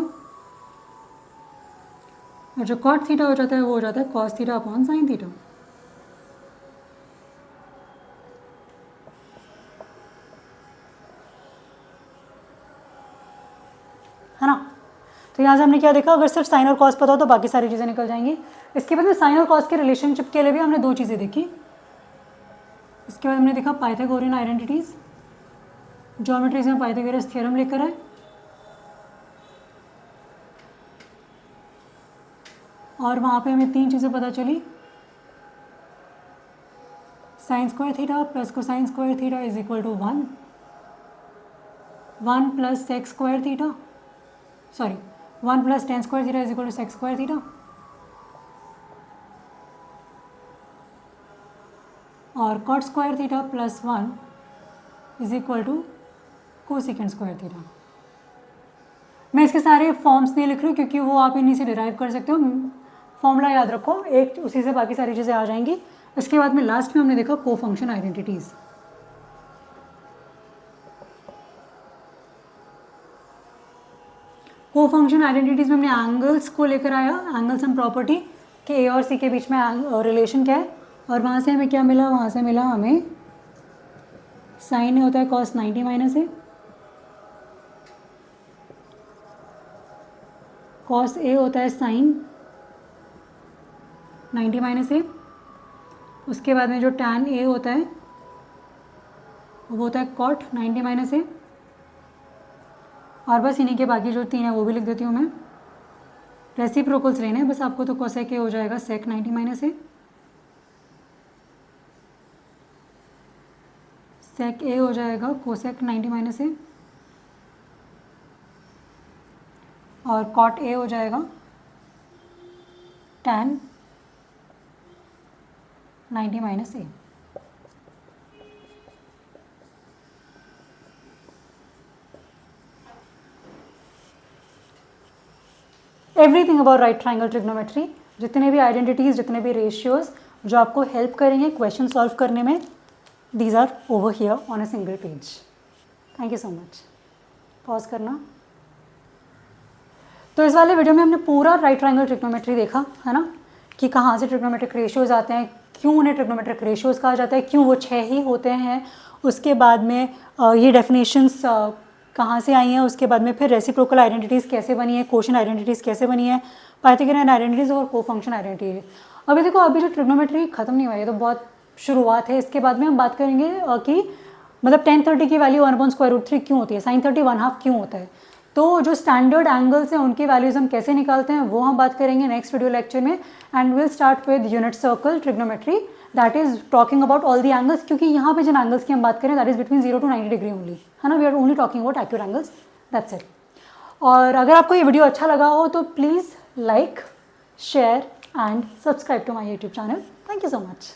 और जो कॉट थीटा हो जाता है वो हो जाता है cos theta upon sine theta. है ना। तो यहाँ से हमने क्या देखा, अगर सिर्फ साइन और कॉस पता हो तो बाकी सारी चीज़ें निकल जाएंगी। इसके बाद में साइन और कॉस के रिलेशनशिप के लिए भी हमने 2 चीज़ें देखी। इसके बाद हमने देखा पाइथागोरियन आइडेंटिटीज़, ज्योमेट्री से हम पाइथागोरस थ्योरम लेकर आए, और वहाँ पे हमें 3 चीज़ें पता चली। Sine square theta plus cosine square theta is equal to 1 plus sec square theta, sorry 1 plus tan square theta is equal to sec square theta, और cot square theta plus 1 is equal to cosecant square theta. मैं इसके सारे फॉर्म्स नहीं लिख रही हूँ क्योंकि वो आप इन्हीं से डिराइव कर सकते हो। फॉर्मूला याद रखो, एक उसी से बाकी सारी चीज़ें आ जाएंगी। इसके बाद में लास्ट में हमने देखा को फंक्शन आइडेंटिटीज़। को फंक्शन आइडेंटिटीज़ में हमने एंगल्स को लेकर आया, एंगल सम प्रॉपर्टी कि ए और सी के बीच में रिलेशन क्या है, और वहाँ से हमें क्या मिला, वहाँ से मिला हमें साइन होता है cos 90 minus A, cos A होता है साइन 90 माइनस ए, उसके बाद में जो टैन ए होता है वो होता है कॉट 90 माइनस ए, और बस इन्हीं के बाकी जो 3 है वो भी लिख देती हूँ मैं। रेसिप्रोकल्स लेने हैं बस आपको, तो कोसेक ए हो जाएगा सेक 90 माइनस ए, सेक ए हो जाएगा कोसेक 90 माइनस ए, और कॉट ए हो जाएगा tan 90 minus A. Everything about right triangle trigonometry, जितने भी आइडेंटिटीज़, जितने भी रेशियोज जो आपको हेल्प करेंगे क्वेश्चन सॉल्व करने में, these are over here on a single page. Thank you so much. Pause करना। तो इस वाले वीडियो में हमने पूरा राइट ट्राइंगल ट्रिग्नोमेट्री देखा, है ना, कि कहाँ से ट्रिग्नोमेट्रिक रेशियोज आते हैं, क्यों उन्हें ट्रिग्नोमेट्रिक रेशियोज कहा जाता है, क्यों वो 6 ही होते हैं, उसके बाद में ये डेफिनेशंस कहाँ से आई हैं, उसके बाद में फिर रेसिप्रोकल आइडेंटिटीज़ कैसे बनी है, कोशेंट आइडेंटिटीज़ कैसे बनी है, पाइथागोरियन आइडेंटिटीज़ और को फंक्शन आइडेंटिटी। अभी देखो, अभी जो ट्रिग्नोमेट्री खत्म नहीं हुआ है, तो बहुत शुरुआत है। इसके बाद में हम बात करेंगे कि मतलब tan 30 की वैल्यू 1/√3 क्यों होती है, sin 30 1/2 क्यों होता है। तो जो स्टैंडर्ड एंगल्स हैं उनकी वैल्यूज़ हम कैसे निकालते हैं वो हम बात करेंगे नेक्स्ट वीडियो लेक्चर में। And will start with unit circle trigonometry, that is talking about all the angles, क्योंकि यहाँ पे जिन एंगल्स की हम बात करें that is between 0 to 90 degree only, है ना। We are only talking about accurate angles, that's it. और अगर आपको ये वीडियो अच्छा लगा हो तो please like, share and subscribe to my YouTube channel. Thank you so much.